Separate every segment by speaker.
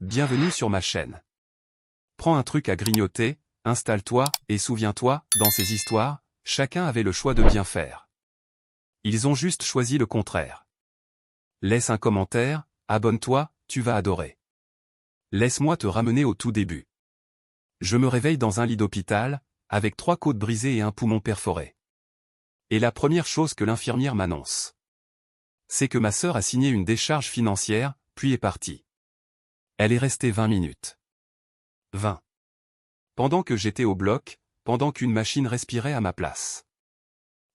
Speaker 1: Bienvenue sur ma chaîne. Prends un truc à grignoter, installe-toi, et souviens-toi, dans ces histoires, chacun avait le choix de bien faire. Ils ont juste choisi le contraire. Laisse un commentaire, abonne-toi, tu vas adorer. Laisse-moi te ramener au tout début. Je me réveille dans un lit d'hôpital, avec 3 côtes brisées et un poumon perforé. Et la première chose que l'infirmière m'annonce, c'est que ma sœur a signé une décharge financière, puis est partie. Elle est restée 20 minutes. 20. Pendant que j'étais au bloc, pendant qu'une machine respirait à ma place.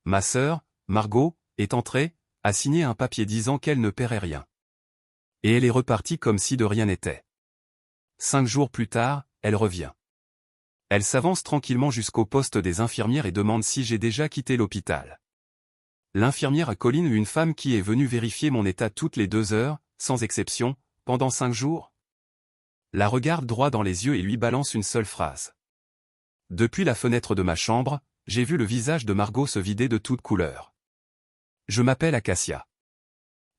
Speaker 1: Ma sœur, Margot, est entrée, a signé un papier disant qu'elle ne paierait rien. Et elle est repartie comme si de rien n'était. 5 jours plus tard, elle revient. Elle s'avance tranquillement jusqu'au poste des infirmières et demande si j'ai déjà quitté l'hôpital. L'infirmière a Colline, une femme qui est venue vérifier mon état toutes les 2 heures, sans exception, pendant 5 jours. La regarde droit dans les yeux et lui balance une seule phrase. Depuis la fenêtre de ma chambre, j'ai vu le visage de Margot se vider de toutes couleurs. Je m'appelle Acacia.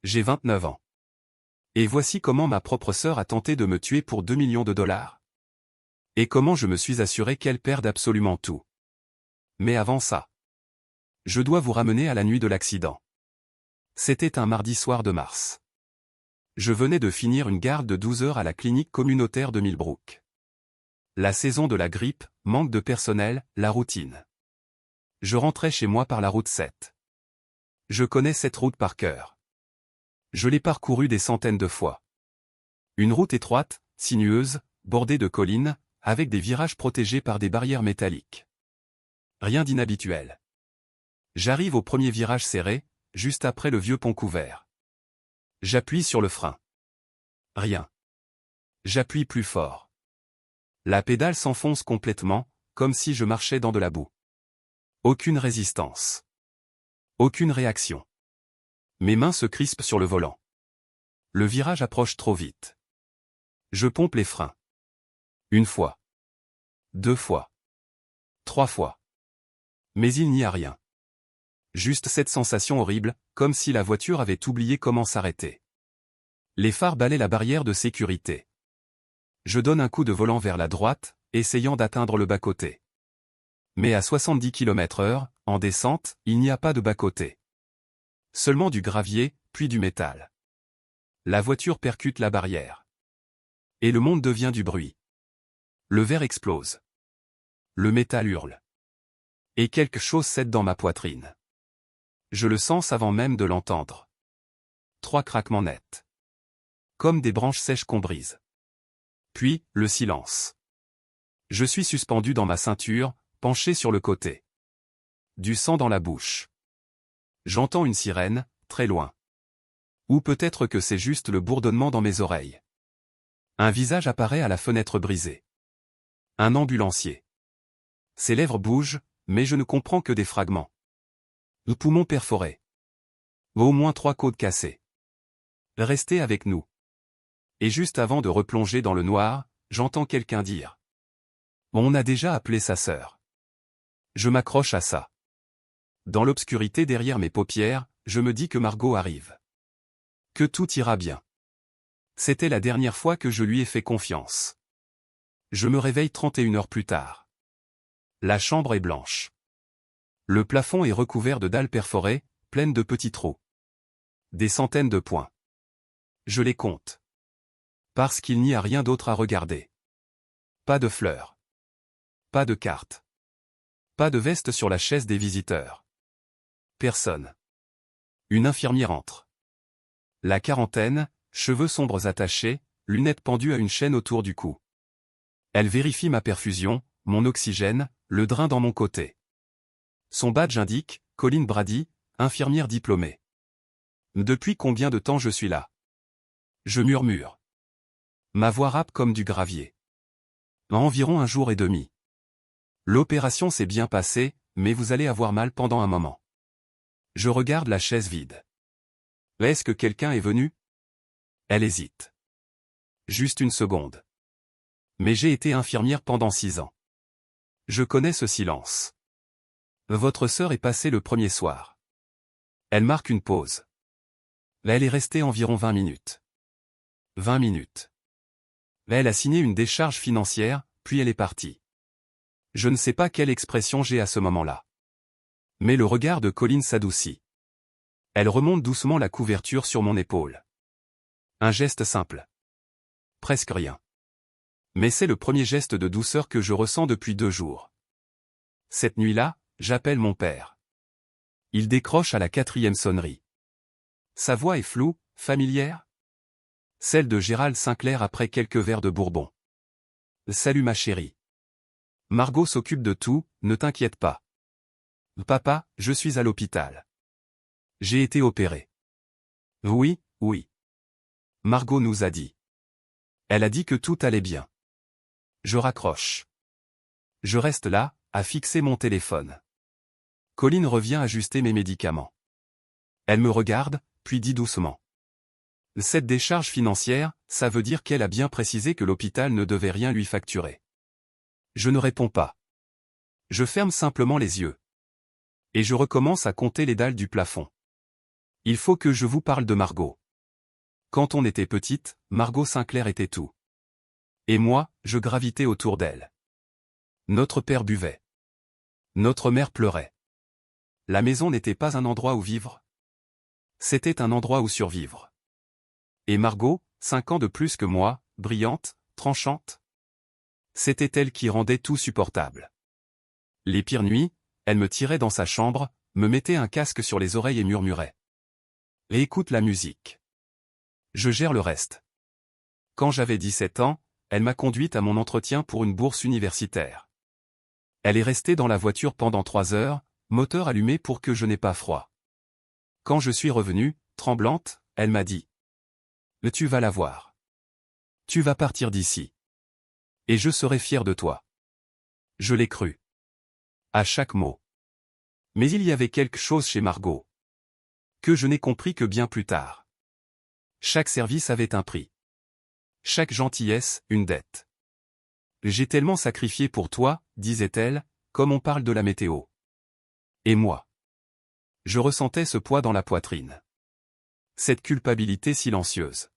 Speaker 1: J'ai 29 ans. Et voici comment ma propre sœur a tenté de me tuer pour 2 millions de dollars. Et comment je me suis assuré qu'elle perde absolument tout. Mais avant ça, je dois vous ramener à la nuit de l'accident. C'était un mardi soir de mars. Je venais de finir une garde de 12 heures à la clinique communautaire de Millbrook. La saison de la grippe, manque de personnel, la routine. Je rentrais chez moi par la route 7. Je connais cette route par cœur. Je l'ai parcourue des centaines de fois. Une route étroite, sinueuse, bordée de collines, avec des virages protégés par des barrières métalliques. Rien d'inhabituel. J'arrive au premier virage serré, juste après le vieux pont couvert. J'appuie sur le frein. Rien. J'appuie plus fort. La pédale s'enfonce complètement, comme si je marchais dans de la boue. Aucune résistance. Aucune réaction. Mes mains se crispent sur le volant. Le virage approche trop vite. Je pompe les freins. 1 fois. 2 fois. 3 fois. Mais il n'y a rien. Juste cette sensation horrible, comme si la voiture avait oublié comment s'arrêter. Les phares balaient la barrière de sécurité. Je donne un coup de volant vers la droite, essayant d'atteindre le bas-côté. Mais à 70 km/h, en descente, il n'y a pas de bas-côté. Seulement du gravier, puis du métal. La voiture percute la barrière. Et le monde devient du bruit. Le verre explose. Le métal hurle. Et quelque chose cède dans ma poitrine. Je le sens avant même de l'entendre. 3 craquements nets. Comme des branches sèches qu'on brise. Puis, le silence. Je suis suspendu dans ma ceinture, penché sur le côté. Du sang dans la bouche. J'entends une sirène, très loin. Ou peut-être que c'est juste le bourdonnement dans mes oreilles. Un visage apparaît à la fenêtre brisée. Un ambulancier. Ses lèvres bougent, mais je ne comprends que des fragments. Le poumon perforé. Au moins 3 côtes cassées. Restez avec nous. Et juste avant de replonger dans le noir, j'entends quelqu'un dire. On a déjà appelé sa sœur. Je m'accroche à ça. Dans l'obscurité derrière mes paupières, je me dis que Margot arrive. Que tout ira bien. C'était la dernière fois que je lui ai fait confiance. Je me réveille 31 heures plus tard. La chambre est blanche. Le plafond est recouvert de dalles perforées, pleines de petits trous. Des centaines de points. Je les compte. Parce qu'il n'y a rien d'autre à regarder. Pas de fleurs. Pas de cartes. Pas de veste sur la chaise des visiteurs. Personne. Une infirmière entre. La quarantaine, cheveux sombres attachés, lunettes pendues à une chaîne autour du cou. Elle vérifie ma perfusion, mon oxygène, le drain dans mon côté. Son badge indique, Colline Brady, infirmière diplômée. Depuis combien de temps je suis là? Je murmure. Ma voix rappe comme du gravier. Environ 1 jour et demi. L'opération s'est bien passée, mais vous allez avoir mal pendant un moment. Je regarde la chaise vide. Est-ce que quelqu'un est venu? Elle hésite. Juste 1 seconde. Mais j'ai été infirmière pendant 6 ans. Je connais ce silence. Votre sœur est passée le premier soir. Elle marque une pause. Elle est restée environ 20 minutes. 20 minutes. Elle a signé une décharge financière, puis elle est partie. Je ne sais pas quelle expression j'ai à ce moment-là. Mais le regard de Colline s'adoucit. Elle remonte doucement la couverture sur mon épaule. Un geste simple. Presque rien. Mais c'est le premier geste de douceur que je ressens depuis 2 jours. Cette nuit-là, j'appelle mon père. Il décroche à la 4e sonnerie. Sa voix est floue, familière. Celle de Gérald Sinclair après quelques verres de bourbon. Salut ma chérie. Margot s'occupe de tout, ne t'inquiète pas. Papa, je suis à l'hôpital. J'ai été opéré. Oui, oui. Margot nous a dit. Elle a dit que tout allait bien. Je raccroche. Je reste là, à fixer mon téléphone. Colline revient ajuster mes médicaments. Elle me regarde, puis dit doucement. Cette décharge financière, ça veut dire qu'elle a bien précisé que l'hôpital ne devait rien lui facturer. Je ne réponds pas. Je ferme simplement les yeux. Et je recommence à compter les dalles du plafond. Il faut que je vous parle de Margot. Quand on était petite, Margot Sinclair était tout. Et moi, je gravitais autour d'elle. Notre père buvait. Notre mère pleurait. La maison n'était pas un endroit où vivre. C'était un endroit où survivre. Et Margot, 5 ans de plus que moi, brillante, tranchante. C'était elle qui rendait tout supportable. Les pires nuits, elle me tirait dans sa chambre, me mettait un casque sur les oreilles et murmurait. Et écoute la musique. Je gère le reste. Quand j'avais 17 ans, elle m'a conduite à mon entretien pour une bourse universitaire. Elle est restée dans la voiture pendant 3 heures, moteur allumé pour que je n'aie pas froid. Quand je suis revenu, tremblante, elle m'a dit. Tu vas la voir. Tu vas partir d'ici. Et je serai fier de toi. Je l'ai cru. À chaque mot. Mais il y avait quelque chose chez Margot. Que je n'ai compris que bien plus tard. Chaque service avait un prix. Chaque gentillesse, une dette. J'ai tellement sacrifié pour toi, disait-elle, comme on parle de la météo. Et moi. Je ressentais ce poids dans la poitrine. Cette culpabilité silencieuse.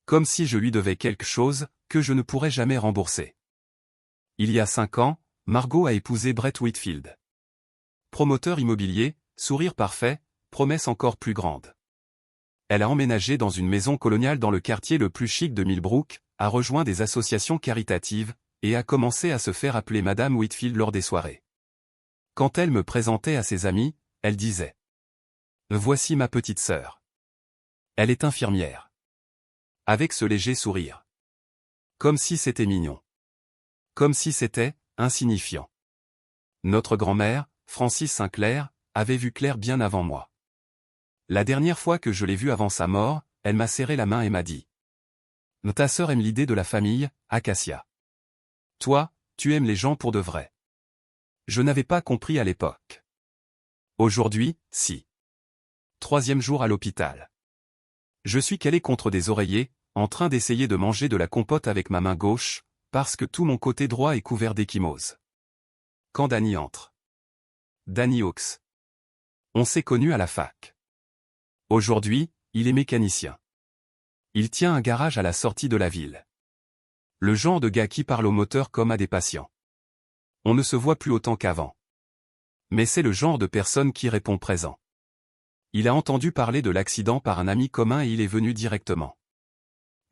Speaker 1: Comme si je lui devais quelque chose, que je ne pourrais jamais rembourser. Il y a 5 ans, Margot a épousé Brett Whitfield. Promoteur immobilier, sourire parfait, promesse encore plus grande. Elle a emménagé dans une maison coloniale dans le quartier le plus chic de Millbrook, a rejoint des associations caritatives, et a commencé à se faire appeler Madame Whitfield lors des soirées. Quand elle me présentait à ses amis, elle disait « Voici ma petite sœur. Elle est infirmière. » Avec ce léger sourire. Comme si c'était mignon. Comme si c'était insignifiant. Notre grand-mère, Francis Sinclair, avait vu clair bien avant moi. La dernière fois que je l'ai vue avant sa mort, elle m'a serré la main et m'a dit « Ta sœur aime l'idée de la famille, Acacia. Toi, tu aimes les gens pour de vrai. » Je n'avais pas compris à l'époque. Aujourd'hui, si. 3e jour à l'hôpital. Je suis calé contre des oreillers, en train d'essayer de manger de la compote avec ma main gauche, parce que tout mon côté droit est couvert d'échymose. Quand Danny entre. Danny Hawks. On s'est connus à la fac. Aujourd'hui, il est mécanicien. Il tient un garage à la sortie de la ville. Le genre de gars qui parle au moteur comme à des patients. On ne se voit plus autant qu'avant. Mais c'est le genre de personne qui répond présent. Il a entendu parler de l'accident par un ami commun et il est venu directement.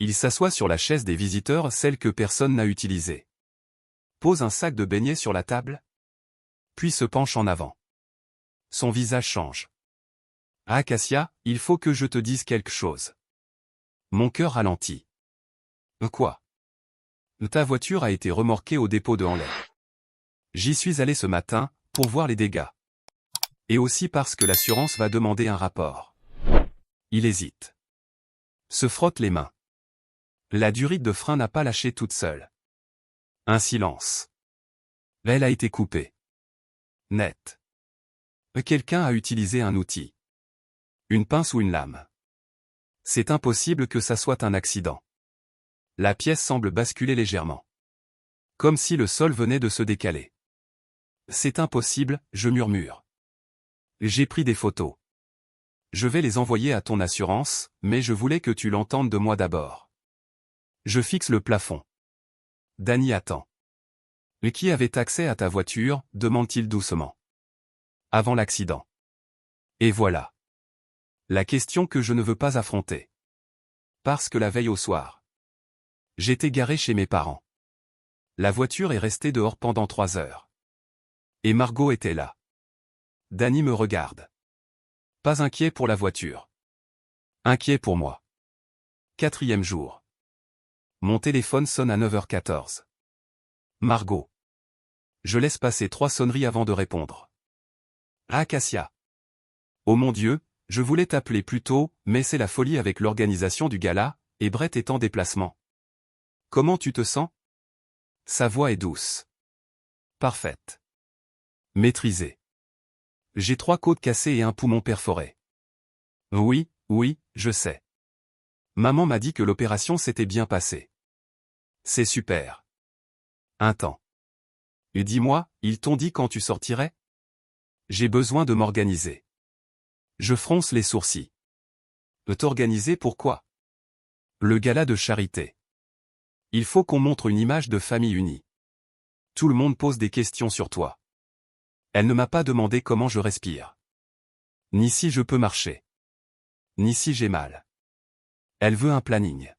Speaker 1: Il s'assoit sur la chaise des visiteurs, celle que personne n'a utilisée. Pose un sac de beignets sur la table. Puis se penche en avant. Son visage change. « Acacia, il faut que je te dise quelque chose. » Mon cœur ralentit. « Quoi ? » Ta voiture a été remorquée au dépôt de Hanley. J'y suis allé ce matin, pour voir les dégâts. Et aussi parce que l'assurance va demander un rapport. Il hésite. Se frotte les mains. La durite de frein n'a pas lâché toute seule. Un silence. Elle a été coupée. Net. Quelqu'un a utilisé un outil. Une pince ou une lame. C'est impossible que ça soit un accident. La pièce semble basculer légèrement. Comme si le sol venait de se décaler. C'est impossible, je murmure. J'ai pris des photos. Je vais les envoyer à ton assurance, mais je voulais que tu l'entendes de moi d'abord. Je fixe le plafond. Danny attend. Et qui avait accès à ta voiture, demande-t-il doucement. Avant l'accident. Et voilà. La question que je ne veux pas affronter. Parce que la veille au soir. J'étais garé chez mes parents. La voiture est restée dehors pendant 3 heures. Et Margot était là. Danny me regarde. Pas inquiet pour la voiture. Inquiet pour moi. 4e jour. Mon téléphone sonne à 9h14. Margot. Je laisse passer 3 sonneries avant de répondre. Ah Cassia. Oh mon Dieu, je voulais t'appeler plus tôt, mais c'est la folie avec l'organisation du gala, et Brett est en déplacement. Comment tu te sens? Sa voix est douce. Parfaite. Maîtrisée. J'ai 3 côtes cassées et un poumon perforé. Oui, je sais. Maman m'a dit que l'opération s'était bien passée. C'est super. Un temps. Et dis-moi, ils t'ont dit quand tu sortirais? J'ai besoin de m'organiser. Je fronce les sourcils. T'organiser pourquoi? Le gala de charité. Il faut qu'on montre une image de famille unie. Tout le monde pose des questions sur toi. Elle ne m'a pas demandé comment je respire. Ni si je peux marcher. Ni si j'ai mal. Elle veut un planning.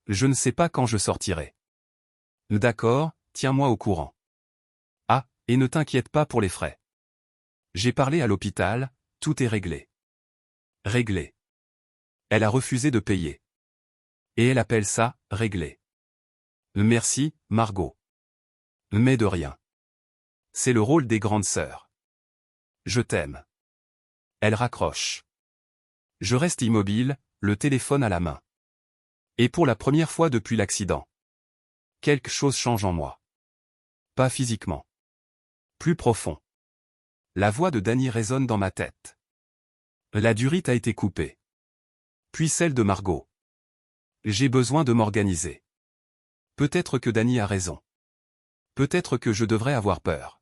Speaker 1: Je ne sais pas quand je sortirai. D'accord, tiens-moi au courant. Ah, et ne t'inquiète pas pour les frais. J'ai parlé à l'hôpital, tout est réglé. Réglé. Elle a refusé de payer. Et elle appelle ça, réglé. Merci, Margot. Mais de rien. C'est le rôle des grandes sœurs. Je t'aime. Elle raccroche. Je reste immobile, le téléphone à la main. Et pour la première fois depuis l'accident. Quelque chose change en moi. Pas physiquement. Plus profond. La voix de Danny résonne dans ma tête. La durite a été coupée. Puis celle de Margot. J'ai besoin de m'organiser. Peut-être que Danny a raison. Peut-être que je devrais avoir peur.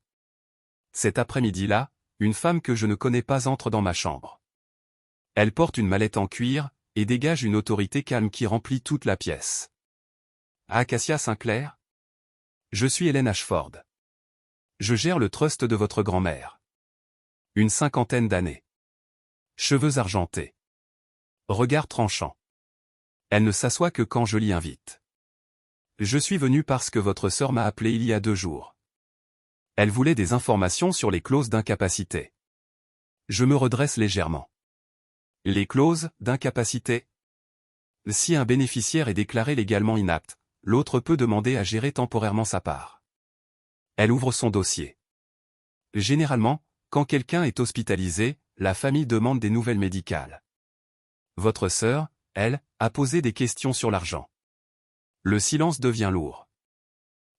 Speaker 1: Cet après-midi-là, une femme que je ne connais pas entre dans ma chambre. Elle porte une mallette en cuir, et dégage une autorité calme qui remplit toute la pièce. Acacia Sinclair? Je suis Hélène Ashford. Je gère le trust de votre grand-mère. Une 50aine d'années. Cheveux argentés. Regard tranchant. Elle ne s'assoit que quand je l'y invite. Je suis venu parce que votre sœur m'a appelé il y a 2 jours. Elle voulait des informations sur les clauses d'incapacité. Je me redresse légèrement. Les clauses d'incapacité? Si un bénéficiaire est déclaré légalement inapte, l'autre peut demander à gérer temporairement sa part. Elle ouvre son dossier. Généralement, quand quelqu'un est hospitalisé, la famille demande des nouvelles médicales. Votre sœur, elle, a posé des questions sur l'argent. Le silence devient lourd.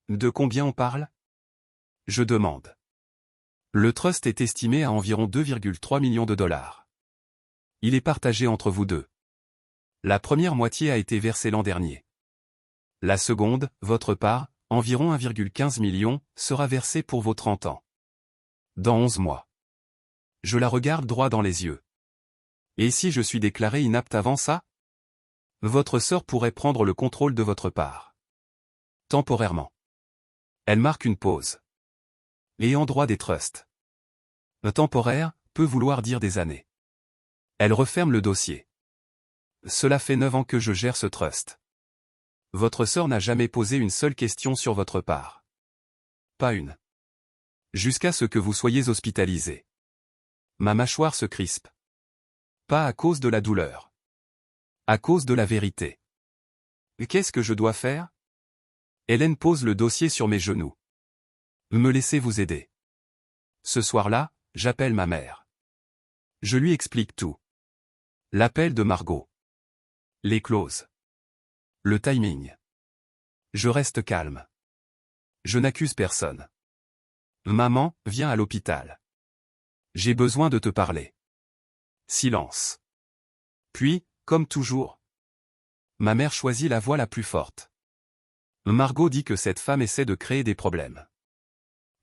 Speaker 1: De combien on parle? Je demande. Le trust est estimé à environ 2,3 millions de dollars. Il est partagé entre vous deux. La première moitié a été versée l'an dernier. La seconde, votre part, environ 1,15 million, sera versée pour vos 30 ans. Dans 11 mois. Je la regarde droit dans les yeux. Et si je suis déclaré inapte avant ça? Votre sœur pourrait prendre le contrôle de votre part. Temporairement. Elle marque une pause. Et en droit des trusts. Temporaire peut vouloir dire des années. Elle referme le dossier. Cela fait 9 ans que je gère ce trust. Votre sœur n'a jamais posé une seule question sur votre part. Pas une. Jusqu'à ce que vous soyez hospitalisé. Ma mâchoire se crispe. Pas à cause de la douleur. À cause de la vérité. Qu'est-ce que je dois faire? Hélène pose le dossier sur mes genoux. Me laissez vous aider. Ce soir-là, j'appelle ma mère. Je lui explique tout. L'appel de Margot. Les clauses. Le timing. Je reste calme. Je n'accuse personne. Maman, viens à l'hôpital. J'ai besoin de te parler. Silence. Puis, comme toujours, ma mère choisit la voix la plus forte. Margot dit que cette femme essaie de créer des problèmes.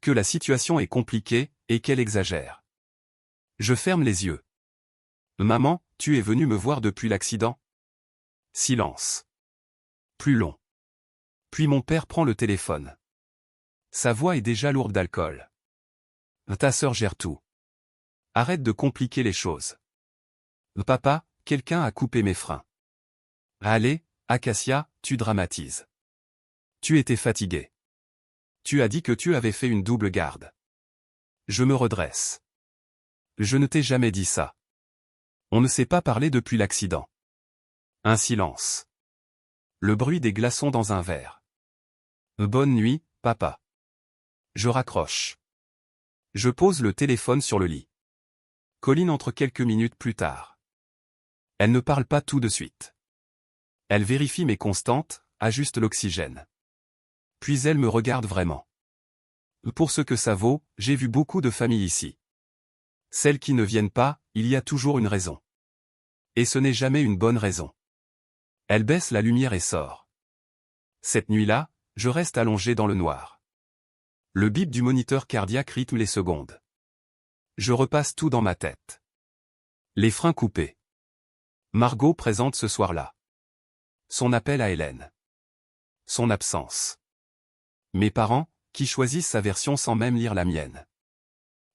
Speaker 1: Que la situation est compliquée, et qu'elle exagère. Je ferme les yeux. Maman, tu es venue me voir depuis l'accident? Silence. Plus long. Puis mon père prend le téléphone. Sa voix est déjà lourde d'alcool. Ta sœur gère tout. Arrête de compliquer les choses. Papa, quelqu'un a coupé mes freins. Allez, Acacia, tu dramatises. Tu étais fatigué. Tu as dit que tu avais fait une double garde. Je me redresse. Je ne t'ai jamais dit ça. On ne s'est pas parlé depuis l'accident. Un silence. Le bruit des glaçons dans un verre. Bonne nuit, papa. Je raccroche. Je pose le téléphone sur le lit. Colline entre quelques minutes plus tard. Elle ne parle pas tout de suite. Elle vérifie mes constantes, ajuste l'oxygène. Puis elle me regarde vraiment. Pour ce que ça vaut, j'ai vu beaucoup de familles ici. Celles qui ne viennent pas, il y a toujours une raison. Et ce n'est jamais une bonne raison. Elle baisse la lumière et sort. Cette nuit-là, je reste allongé dans le noir. Le bip du moniteur cardiaque rythme les secondes. Je repasse tout dans ma tête. Les freins coupés. Margot présente ce soir-là. Son appel à Hélène. Son absence. Mes parents, qui choisissent sa version sans même lire la mienne.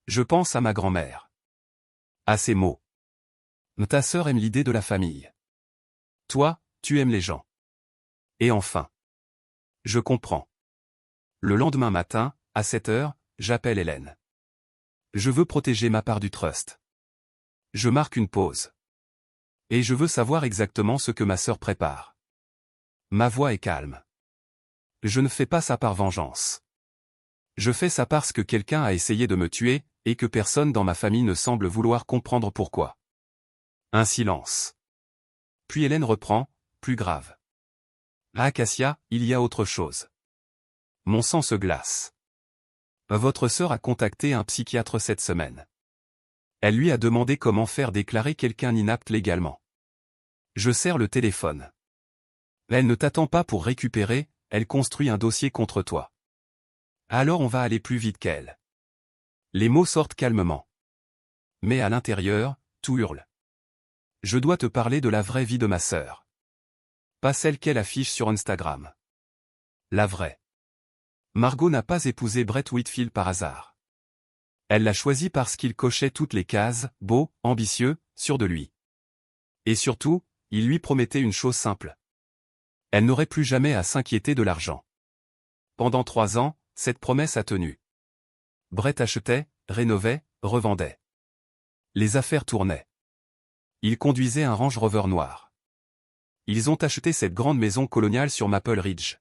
Speaker 1: Je pense à ma grand-mère. À ces mots. Ta sœur aime l'idée de la famille. Toi, tu aimes les gens. Et enfin. Je comprends. Le lendemain matin, à 7 heures, j'appelle Hélène. Je veux protéger ma part du trust. Je marque une pause. Et je veux savoir exactement ce que ma sœur prépare. Ma voix est calme. Je ne fais pas ça par vengeance. Je fais ça parce que quelqu'un a essayé de me tuer, et que personne dans ma famille ne semble vouloir comprendre pourquoi. Un silence. Puis Hélène reprend, plus grave. À Acacia, il y a autre chose. Mon sang se glace. Votre sœur a contacté un psychiatre cette semaine. Elle lui a demandé comment faire déclarer quelqu'un inapte légalement. Je serre le téléphone. Elle ne t'attend pas pour récupérer, elle construit un dossier contre toi. Alors on va aller plus vite qu'elle. Les mots sortent calmement. Mais à l'intérieur, tout hurle. Je dois te parler de la vraie vie de ma sœur. Pas celle qu'elle affiche sur Instagram. La vraie. Margot n'a pas épousé Brett Whitfield par hasard. Elle l'a choisi parce qu'il cochait toutes les cases, beau, ambitieux, sûr de lui. Et surtout, il lui promettait une chose simple. Elle n'aurait plus jamais à s'inquiéter de l'argent. Pendant 3 ans, cette promesse a tenu. Brett achetait, rénovait, revendait. Les affaires tournaient. Il conduisait un Range Rover noir. Ils ont acheté cette grande maison coloniale sur Maple Ridge.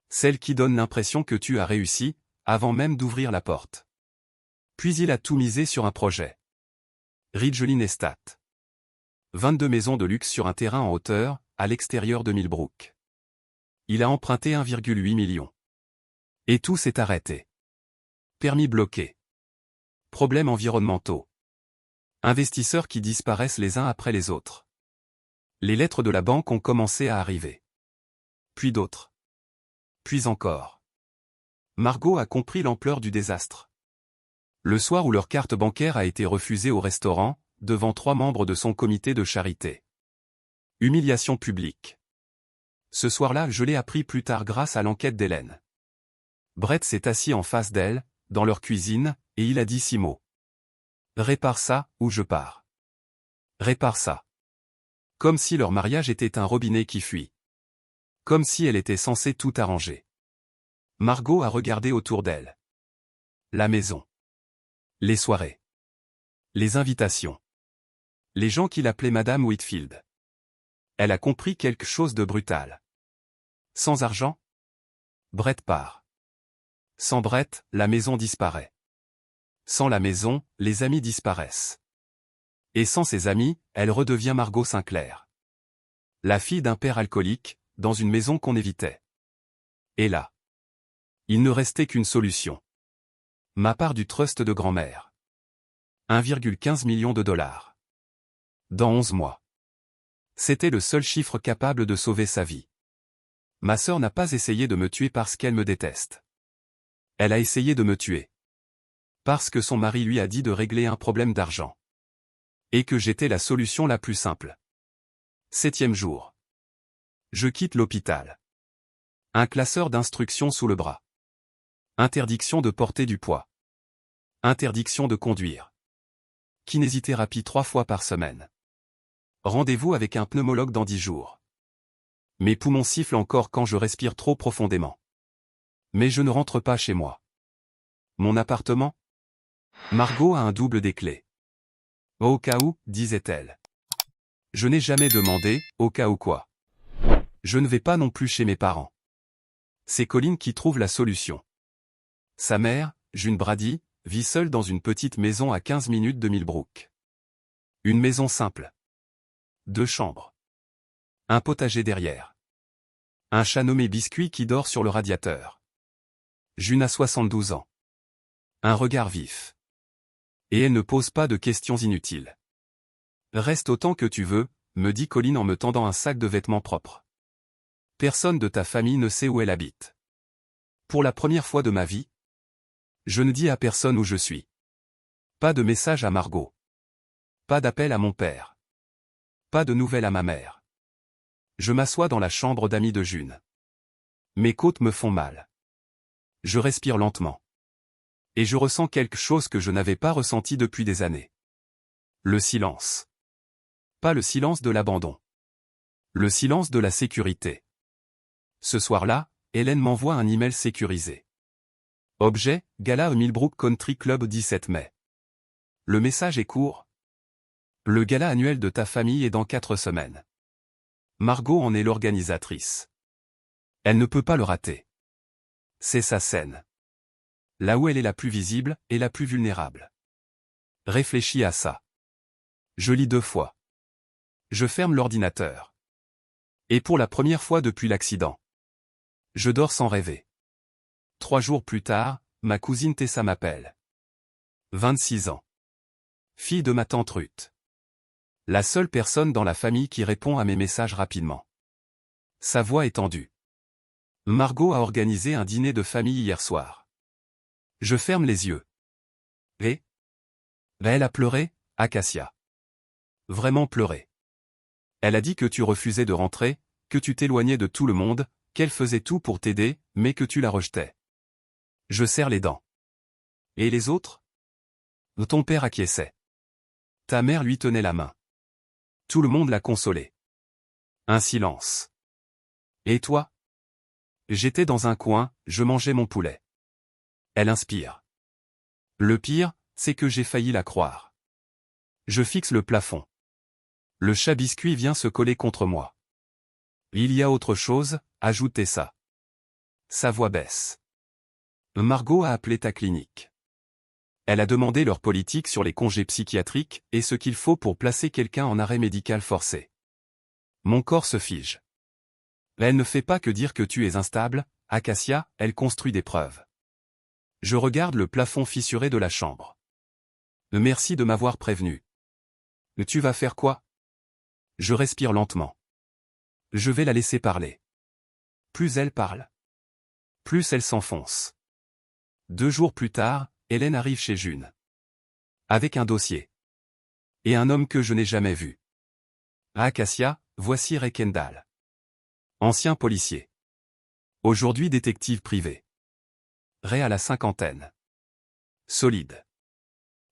Speaker 1: Celle qui donne l'impression que tu as réussi, avant même d'ouvrir la porte. Puis il a tout misé sur un projet. Ridgeline Estate. 22 maisons de luxe sur un terrain en hauteur, à l'extérieur de Millbrook. Il a emprunté 1,8 million. Et tout s'est arrêté. Permis bloqué. Problèmes environnementaux. Investisseurs qui disparaissent les uns après les autres. Les lettres de la banque ont commencé à arriver. Puis d'autres. Puis encore. Margot a compris l'ampleur du désastre. Le soir où leur carte bancaire a été refusée au restaurant, devant 3 membres de son comité de charité. Humiliation publique. Ce soir-là, je l'ai appris plus tard grâce à l'enquête d'Hélène. Brett s'est assis en face d'elle, dans leur cuisine, et il a dit 6 mots. Répare ça, ou je pars. Répare ça. Comme si leur mariage était un robinet qui fuit. Comme si elle était censée tout arranger. Margot a regardé autour d'elle. La maison. Les soirées. Les invitations. Les gens qui l'appelaient Madame Whitfield. Elle a compris quelque chose de brutal. Sans argent? Brett part. Sans Brett, la maison disparaît. Sans la maison, les amis disparaissent. Et sans ses amis, elle redevient Margot Sinclair. La fille d'un père alcoolique, dans une maison qu'on évitait. Et là. Il ne restait qu'une solution. Ma part du trust de grand-mère. 1,15 million de dollars. Dans 11 mois. C'était le seul chiffre capable de sauver sa vie. Ma sœur n'a pas essayé de me tuer parce qu'elle me déteste. Elle a essayé de me tuer. Parce que son mari lui a dit de régler un problème d'argent. Et que j'étais la solution la plus simple. 7e jour. Je quitte l'hôpital. Un classeur d'instructions sous le bras. Interdiction de porter du poids. Interdiction de conduire. Kinésithérapie 3 fois par semaine. Rendez-vous avec un pneumologue dans 10 jours. Mes poumons sifflent encore quand je respire trop profondément. Mais je ne rentre pas chez moi. Mon appartement? Margot a un double des clés. Au cas où, disait-elle. Je n'ai jamais demandé, au cas où quoi. Je ne vais pas non plus chez mes parents. C'est Colin qui trouve la solution. Sa mère, June Brady, vit seule dans une petite maison à 15 minutes de Millbrook. Une maison simple. 2 chambres. Un potager derrière. Un chat nommé Biscuit qui dort sur le radiateur. June a 72 ans. Un regard vif. Et elle ne pose pas de questions inutiles. Reste autant que tu veux, me dit Colin en me tendant un sac de vêtements propres. Personne de ta famille ne sait où elle habite. Pour la première fois de ma vie, je ne dis à personne où je suis. Pas de message à Margot. Pas d'appel à mon père. Pas de nouvelles à ma mère. Je m'assois dans la chambre d'amis de June. Mes côtes me font mal. Je respire lentement. Et je ressens quelque chose que je n'avais pas ressenti depuis des années. Le silence. Pas le silence de l'abandon. Le silence de la sécurité. Ce soir-là, Hélène m'envoie un email sécurisé. Objet, gala au Millbrook Country Club 17 mai. Le message est court. Le gala annuel de ta famille est dans 4 semaines. Margot en est l'organisatrice. Elle ne peut pas le rater. C'est sa scène. Là où elle est la plus visible et la plus vulnérable. Réfléchis à ça. Je lis 2 fois. Je ferme l'ordinateur. Et pour la première fois depuis l'accident. Je dors sans rêver. 3 jours plus tard, ma cousine Tessa m'appelle. 26 ans. Fille de ma tante Ruth. La seule personne dans la famille qui répond à mes messages rapidement. Sa voix est tendue. Margot a organisé un dîner de famille hier soir. Je ferme les yeux. Et elle a pleuré, Acacia. Vraiment pleuré. Elle a dit que tu refusais de rentrer, que tu t'éloignais de tout le monde, qu'elle faisait tout pour t'aider, mais que tu la rejetais. Je serre les dents. Et les autres? Ton père acquiesçait. Ta mère lui tenait la main. Tout le monde l'a consolé. Un silence. Et toi? J'étais dans un coin, je mangeais mon poulet. Elle inspire. Le pire, c'est que j'ai failli la croire. Je fixe le plafond. Le chat Biscuit vient se coller contre moi. Il y a autre chose, ajoutez ça. Sa voix baisse. Margot a appelé ta clinique. Elle a demandé leur politique sur les congés psychiatriques et ce qu'il faut pour placer quelqu'un en arrêt médical forcé. Mon corps se fige. Elle ne fait pas que dire que tu es instable, Acacia, elle construit des preuves. Je regarde le plafond fissuré de la chambre. Merci de m'avoir prévenu. Tu vas faire quoi? Je respire lentement. Je vais la laisser parler. Plus elle parle, plus elle s'enfonce. 2 jours plus tard, Hélène arrive chez June. Avec un dossier. Et un homme que je n'ai jamais vu. Acacia, voici Ray Kendall. Ancien policier. Aujourd'hui détective privé. Ray à la 50aine. Solide.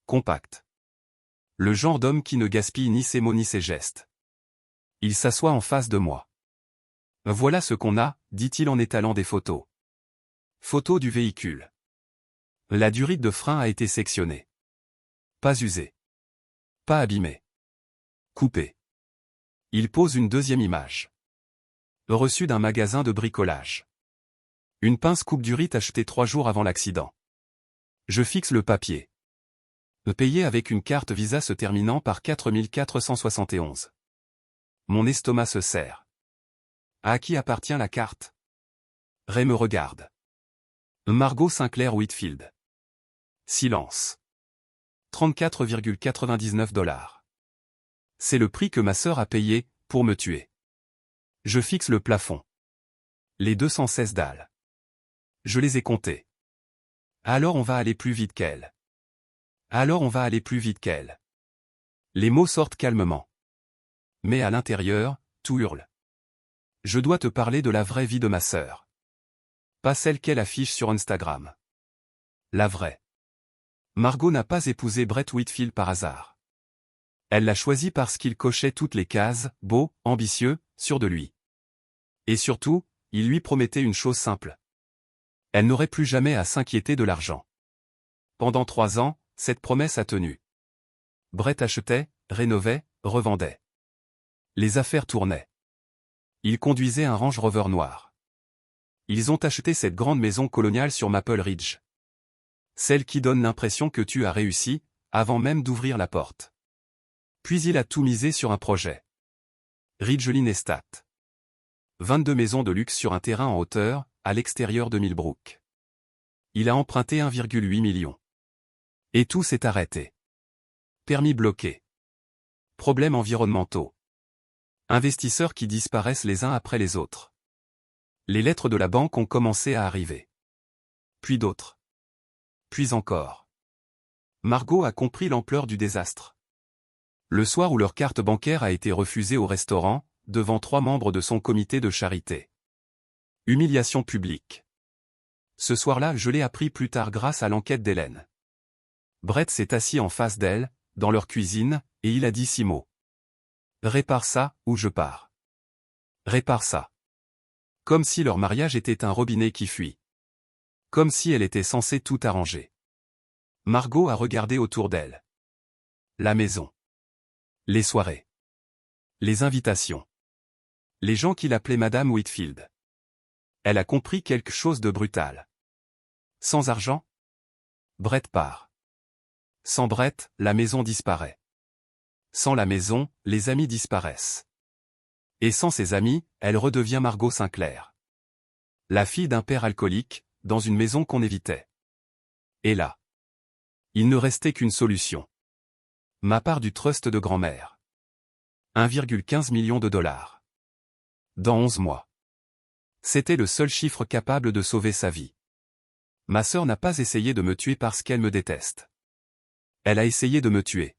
Speaker 1: Compact. Le genre d'homme qui ne gaspille ni ses mots ni ses gestes. Il s'assoit en face de moi. Voilà ce qu'on a, dit-il en étalant des photos. Photos du véhicule. La durite de frein a été sectionnée. Pas usée. Pas abîmée. Coupée. Il pose une deuxième image. Reçue d'un magasin de bricolage. Une pince coupe durite achetée 3 jours avant l'accident. Je fixe le papier. Payé avec une carte Visa se terminant par 4471. Mon estomac se serre. À qui appartient la carte? Ray me regarde. Margot Sinclair Whitfield. Silence. 34,99 $. C'est le prix que ma sœur a payé, pour me tuer. Je fixe le plafond. Les 216 $. Je les ai comptés. Alors on va aller plus vite qu'elle. Alors on va aller plus vite qu'elle. Les mots sortent calmement. Mais à l'intérieur, tout hurle. Je dois te parler de la vraie vie de ma sœur. Pas celle qu'elle affiche sur Instagram. La vraie. Margot n'a pas épousé Brett Whitfield par hasard. Elle l'a choisi parce qu'il cochait toutes les cases, beau, ambitieux, sûr de lui. Et surtout, il lui promettait une chose simple. Elle n'aurait plus jamais à s'inquiéter de l'argent. Pendant 3 ans, cette promesse a tenu. Brett achetait, rénovait, revendait. Les affaires tournaient. Il conduisait un Range Rover noir. Ils ont acheté cette grande maison coloniale sur Maple Ridge. Celle qui donne l'impression que tu as réussi, avant même d'ouvrir la porte. Puis il a tout misé sur un projet. Ridgeline Estate. 22 maisons de luxe sur un terrain en hauteur, à l'extérieur de Millbrook. Il a emprunté 1,8 million. Et tout s'est arrêté. Permis bloqué. Problèmes environnementaux. Investisseurs qui disparaissent les uns après les autres. Les lettres de la banque ont commencé à arriver. Puis d'autres. Puis encore. Margot a compris l'ampleur du désastre. Le soir où leur carte bancaire a été refusée au restaurant, devant 3 membres de son comité de charité. Humiliation publique. Ce soir-là, je l'ai appris plus tard grâce à l'enquête d'Hélène. Brett s'est assis en face d'elle, dans leur cuisine, et il a dit 6 mots. Répare ça, ou je pars. Répare ça. Comme si leur mariage était un robinet qui fuit. Comme si elle était censée tout arranger. Margot a regardé autour d'elle. La maison. Les soirées. Les invitations. Les gens qui l'appelaient Madame Whitfield. Elle a compris quelque chose de brutal. Sans argent? Brett part. Sans Brett, la maison disparaît. Sans la maison, les amis disparaissent. Et sans ses amis, elle redevient Margot Sinclair. La fille d'un père alcoolique, dans une maison qu'on évitait. Et là. Il ne restait qu'une solution. Ma part du trust de grand-mère. 1,15 million de dollars. Dans 11 mois. C'était le seul chiffre capable de sauver sa vie. Ma sœur n'a pas essayé de me tuer parce qu'elle me déteste. Elle a essayé de me tuer.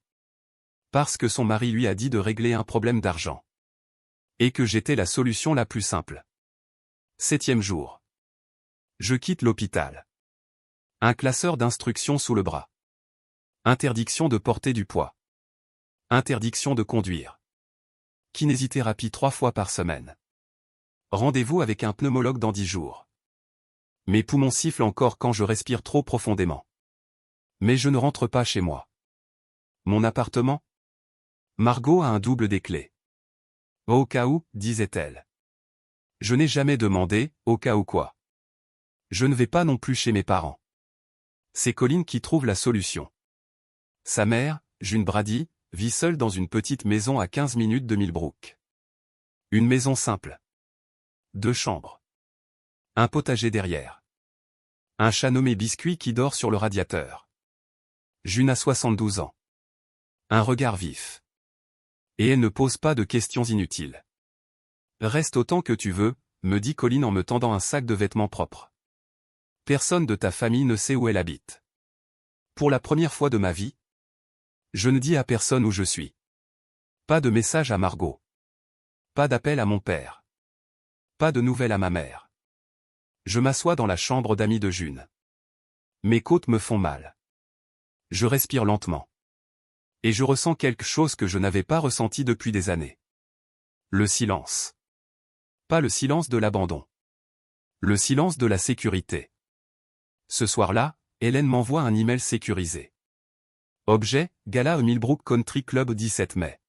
Speaker 1: Parce que son mari lui a dit de régler un problème d'argent. Et que j'étais la solution la plus simple. 7e jour. Je quitte l'hôpital. Un classeur d'instructions sous le bras. Interdiction de porter du poids. Interdiction de conduire. Kinésithérapie 3 fois par semaine. Rendez-vous avec un pneumologue dans 10 jours. Mes poumons sifflent encore quand je respire trop profondément. Mais je ne rentre pas chez moi. Mon appartement? Margot a un double des clés. Au cas où, disait-elle. Je n'ai jamais demandé, au cas où quoi. Je ne vais pas non plus chez mes parents. C'est Colin qui trouve la solution. Sa mère, June Brady, vit seule dans une petite maison à 15 minutes de Millbrook. Une maison simple. 2 chambres. Un potager derrière. Un chat nommé Biscuit qui dort sur le radiateur. June a 72 ans. Un regard vif. Et elle ne pose pas de questions inutiles. Reste autant que tu veux, me dit Colin en me tendant un sac de vêtements propres. Personne de ta famille ne sait où elle habite. Pour la première fois de ma vie, je ne dis à personne où je suis. Pas de message à Margot. Pas d'appel à mon père. Pas de nouvelles à ma mère. Je m'assois dans la chambre d'amis de June. Mes côtes me font mal. Je respire lentement. Et je ressens quelque chose que je n'avais pas ressenti depuis des années. Le silence. Pas le silence de l'abandon. Le silence de la sécurité. Ce soir-là, Hélène m'envoie un email sécurisé. Objet, gala au Millbrook Country Club 17 mai.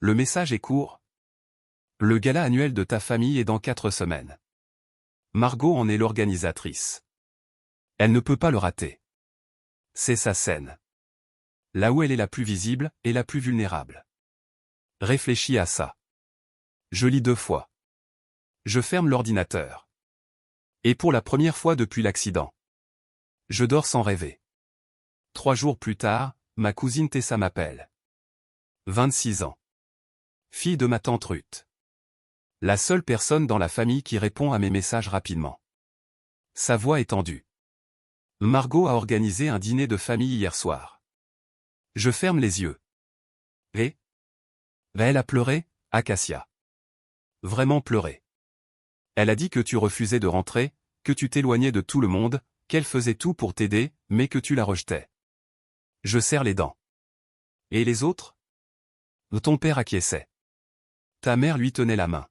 Speaker 1: Le message est court. Le gala annuel de ta famille est dans 4 semaines. Margot en est l'organisatrice. Elle ne peut pas le rater. C'est sa scène. Là où elle est la plus visible et la plus vulnérable. Réfléchis à ça. Je lis 2 fois. Je ferme l'ordinateur. Et pour la première fois depuis l'accident. Je dors sans rêver. 3 jours plus tard, ma cousine Tessa m'appelle. 26 ans. Fille de ma tante Ruth. La seule personne dans la famille qui répond à mes messages rapidement. Sa voix est tendue. Margot a organisé un dîner de famille hier soir. Je ferme les yeux. Et elle a pleuré, Acacia. Vraiment pleurer. Elle a dit que tu refusais de rentrer, que tu t'éloignais de tout le monde, qu'elle faisait tout pour t'aider, mais que tu la rejetais. Je serre les dents. Et les autres? Ton père acquiesçait. Ta mère lui tenait la main.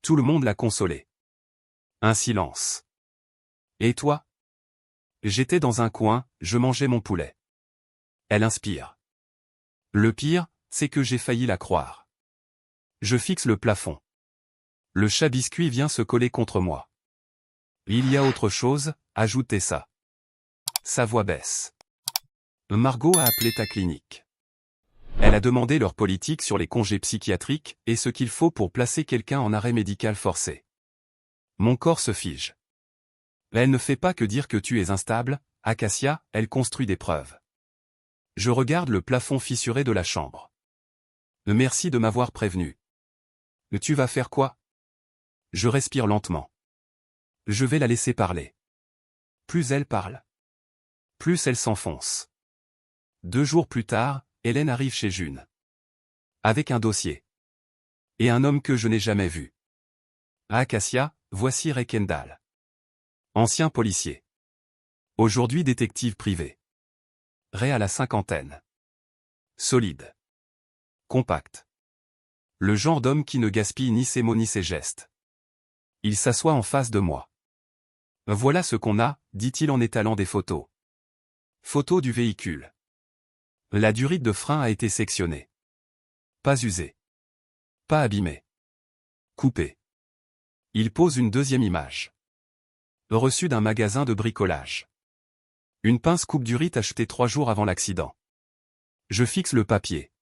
Speaker 1: Tout le monde l'a consolé. Un silence. Et toi? J'étais dans un coin, je mangeais mon poulet. Elle inspire. Le pire, c'est que j'ai failli la croire. Je fixe le plafond. Le chat biscuit vient se coller contre moi. Il y a autre chose, ajoute Tessa. Sa voix baisse. Margot a appelé ta clinique. Elle a demandé leur politique sur les congés psychiatriques et ce qu'il faut pour placer quelqu'un en arrêt médical forcé. Mon corps se fige. Elle ne fait pas que dire que tu es instable, Acacia, elle construit des preuves. Je regarde le plafond fissuré de la chambre. Merci de m'avoir prévenu. Tu vas faire quoi? Je respire lentement. Je vais la laisser parler. Plus elle parle, plus elle s'enfonce. 2 jours plus tard, Hélène arrive chez June. Avec un dossier. Et un homme que je n'ai jamais vu. Acacia, voici Ray Kendall. Ancien policier. Aujourd'hui détective privé. Ray à la cinquantaine. Solide. Compact. Le genre d'homme qui ne gaspille ni ses mots ni ses gestes. Il s'assoit en face de moi. Voilà ce qu'on a, dit-il en étalant des photos. Photos du véhicule. La durite de frein a été sectionnée. Pas usée. Pas abîmée. Coupée. Il pose une deuxième image. Reçue d'un magasin de bricolage. Une pince coupe durite achetée 3 jours avant l'accident. Je fixe le papier.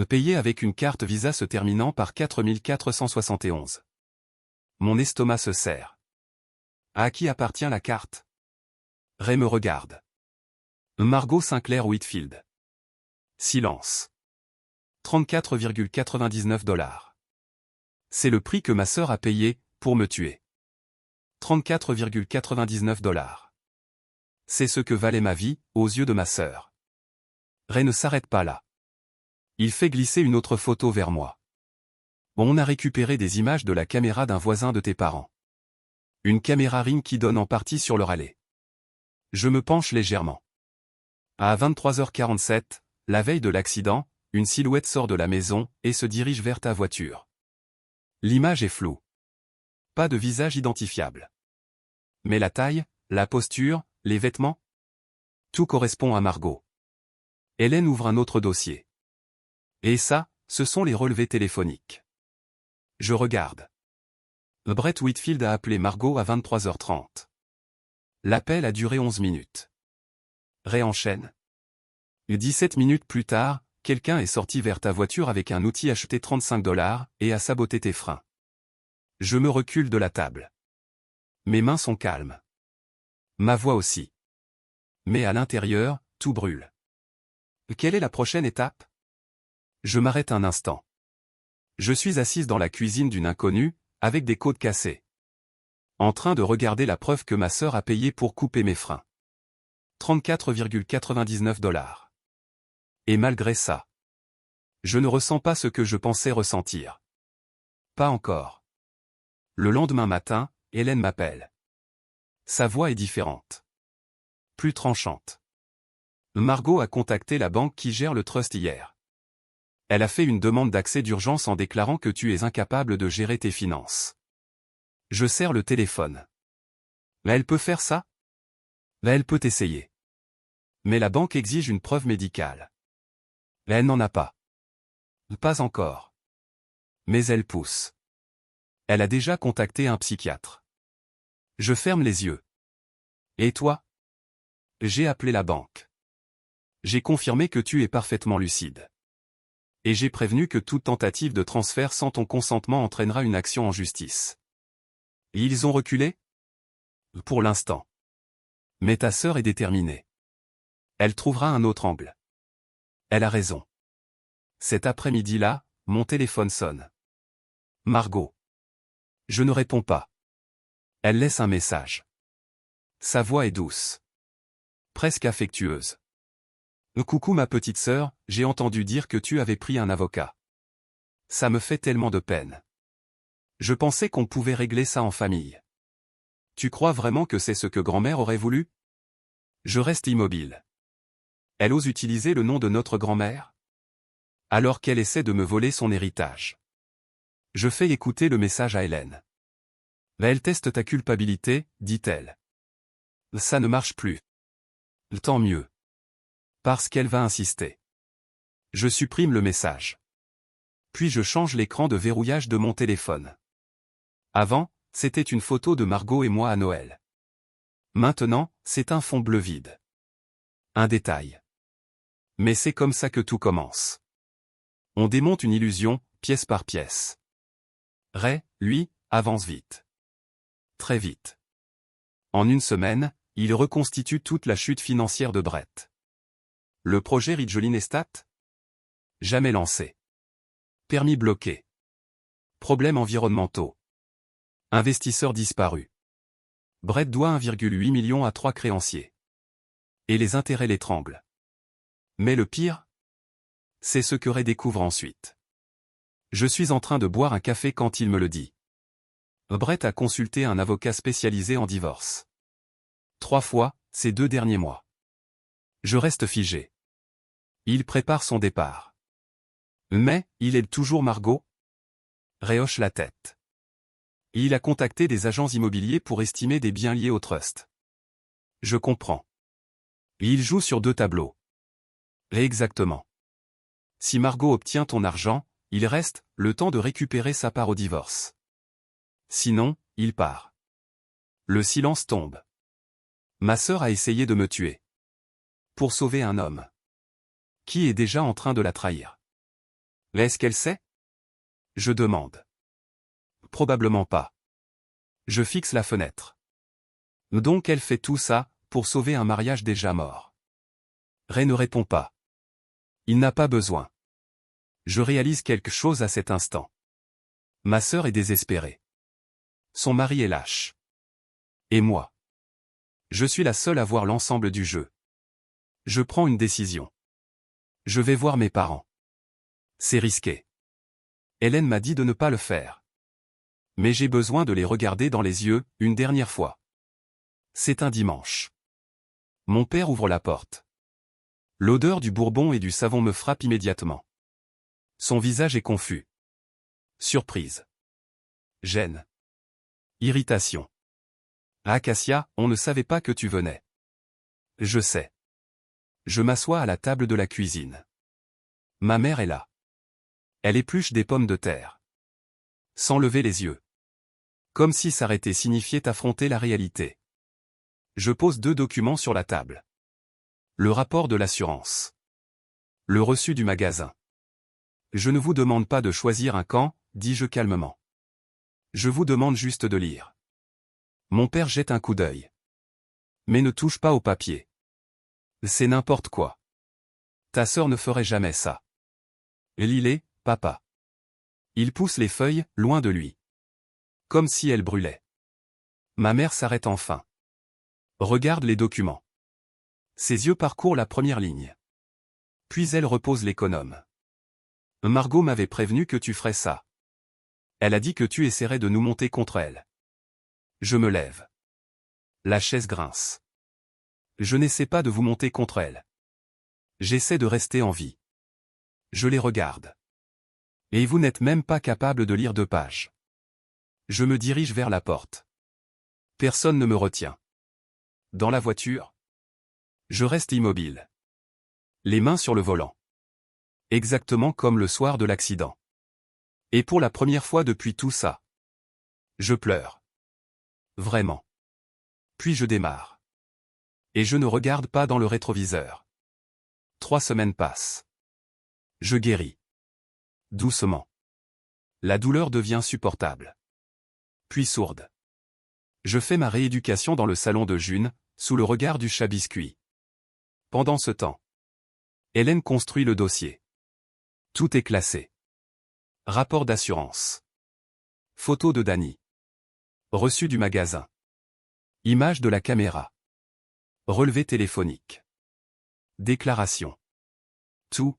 Speaker 1: Payé avec une carte Visa se terminant par 4471. Mon estomac se serre. À qui appartient la carte? Ray me regarde. Margot Sinclair Whitfield. Silence. 34,99 $. C'est le prix que ma sœur a payé, pour me tuer. 34,99 $. C'est ce que valait ma vie, aux yeux de ma sœur. Ray ne s'arrête pas là. Il fait glisser une autre photo vers moi. On a récupéré des images de la caméra d'un voisin de tes parents. Une caméra Ring qui donne en partie sur leur allée. Je me penche légèrement. À 23h47, la veille de l'accident, une silhouette sort de la maison et se dirige vers ta voiture. L'image est floue. Pas de visage identifiable. Mais la taille, la posture, les vêtements? Tout correspond à Margot. Hélène ouvre un autre dossier. Et ça, ce sont les relevés téléphoniques. Je regarde. Brett Whitfield a appelé Margot à 23h30. L'appel a duré 11 minutes. Ray enchaîne. 17 minutes plus tard, quelqu'un est sorti vers ta voiture avec un outil acheté 35 $ et a saboté tes freins. Je me recule de la table. Mes mains sont calmes. Ma voix aussi. Mais à l'intérieur, tout brûle. Quelle est la prochaine étape? Je m'arrête un instant. Je suis assise dans la cuisine d'une inconnue, avec des côtes cassées. En train de regarder la preuve que ma sœur a payée pour couper mes freins. 34,99 $. Et malgré ça, je ne ressens pas ce que je pensais ressentir. Pas encore. Le lendemain matin, Hélène m'appelle. Sa voix est différente. Plus tranchante. Margot a contacté la banque qui gère le trust hier. Elle a fait une demande d'accès d'urgence en déclarant que tu es incapable de gérer tes finances. Je serre le téléphone. Elle peut faire ça? Elle peut essayer. Mais la banque exige une preuve médicale. Elle n'en a pas. Pas encore. Mais elle pousse. Elle a déjà contacté un psychiatre. Je ferme les yeux. Et toi? J'ai appelé la banque. J'ai confirmé que tu es parfaitement lucide. Et j'ai prévenu que toute tentative de transfert sans ton consentement entraînera une action en justice. Et ils ont reculé? Pour l'instant. Mais ta sœur est déterminée. Elle trouvera un autre angle. Elle a raison. Cet après-midi-là, mon téléphone sonne. Margot. Je ne réponds pas. Elle laisse un message. Sa voix est douce. Presque affectueuse. Coucou ma petite sœur, j'ai entendu dire que tu avais pris un avocat. Ça me fait tellement de peine. Je pensais qu'on pouvait régler ça en famille. Tu crois vraiment que c'est ce que grand-mère aurait voulu? Je reste immobile. Elle ose utiliser le nom de notre grand-mère? Alors qu'elle essaie de me voler son héritage. Je fais écouter le message à Hélène. Elle teste ta culpabilité, dit-elle. Ça ne marche plus. Tant mieux. Parce qu'elle va insister. Je supprime le message. Puis je change l'écran de verrouillage de mon téléphone. Avant, c'était une photo de Margot et moi à Noël. Maintenant, c'est un fond bleu vide. Un détail. Mais c'est comme ça que tout commence. On démonte une illusion, pièce par pièce. Ray, lui, avance vite. Très vite. En une semaine, il reconstitue toute la chute financière de Brett. Le projet Ridgeline Estate? Jamais lancé. Permis bloqué. Problèmes environnementaux. Investisseurs disparus. Brett doit 1,8 million à 3 créanciers. Et les intérêts l'étranglent. Mais le pire? C'est ce que Ray découvre ensuite. Je suis en train de boire un café quand il me le dit. Brett a consulté un avocat spécialisé en divorce. 3 fois, ces 2 derniers mois. Je reste figé. Il prépare son départ. Mais, il aide toujours Margot? Ray hoche la tête. Il a contacté des agents immobiliers pour estimer des biens liés au trust. Je comprends. Il joue sur 2 tableaux. Exactement. Si Margot obtient ton argent, il reste le temps de récupérer sa part au divorce. Sinon, il part. Le silence tombe. Ma sœur a essayé de me tuer. Pour sauver un homme. Qui est déjà en train de la trahir. Est-ce qu'elle sait? Je demande. Probablement pas. Je fixe la fenêtre. Donc elle fait tout ça, pour sauver un mariage déjà mort. Ray ne répond pas. Il n'a pas besoin. Je réalise quelque chose à cet instant. Ma sœur est désespérée. Son mari est lâche. Et moi? Je suis la seule à voir l'ensemble du jeu. Je prends une décision. Je vais voir mes parents. C'est risqué. Hélène m'a dit de ne pas le faire. Mais j'ai besoin de les regarder dans les yeux, une dernière fois. C'est un dimanche. Mon père ouvre la porte. L'odeur du bourbon et du savon me frappe immédiatement. Son visage est confus. Surprise. Gêne. Irritation. Acacia, on ne savait pas que tu venais. Je sais. Je m'assois à la table de la cuisine. Ma mère est là. Elle épluche des pommes de terre. Sans lever les yeux. Comme si s'arrêter signifiait affronter la réalité. Je pose 2 documents sur la table. Le rapport de l'assurance. Le reçu du magasin. Je ne vous demande pas de choisir un camp, dis-je calmement. Je vous demande juste de lire. Mon père jette un coup d'œil. Mais ne touche pas au papier. C'est n'importe quoi. Ta sœur ne ferait jamais ça. Lis-les, papa. Il pousse les feuilles, loin de lui. Comme si elles brûlaient. Ma mère s'arrête enfin. Regarde les documents. Ses yeux parcourent la première ligne. Puis elle repose l'économe. Margot m'avait prévenu que tu ferais ça. Elle a dit que tu essaierais de nous monter contre elle. Je me lève. La chaise grince. Je n'essaie pas de vous monter contre elle. J'essaie de rester en vie. Je les regarde. Et vous n'êtes même pas capable de lire 2 pages. Je me dirige vers la porte. Personne ne me retient. Dans la voiture, je reste immobile. Les mains sur le volant. Exactement comme le soir de l'accident. Et pour la première fois depuis tout ça, je pleure. Vraiment. Puis je démarre. Et je ne regarde pas dans le rétroviseur. 3 semaines passent. Je guéris. Doucement. La douleur devient supportable. Puis sourde. Je fais ma rééducation dans le salon de June, sous le regard du chat biscuit. Pendant ce temps, Hélène construit le dossier. Tout est classé. Rapport d'assurance. Photo de Danny. Reçu du magasin. Image de la caméra. Relevé téléphonique. Déclaration. Tout.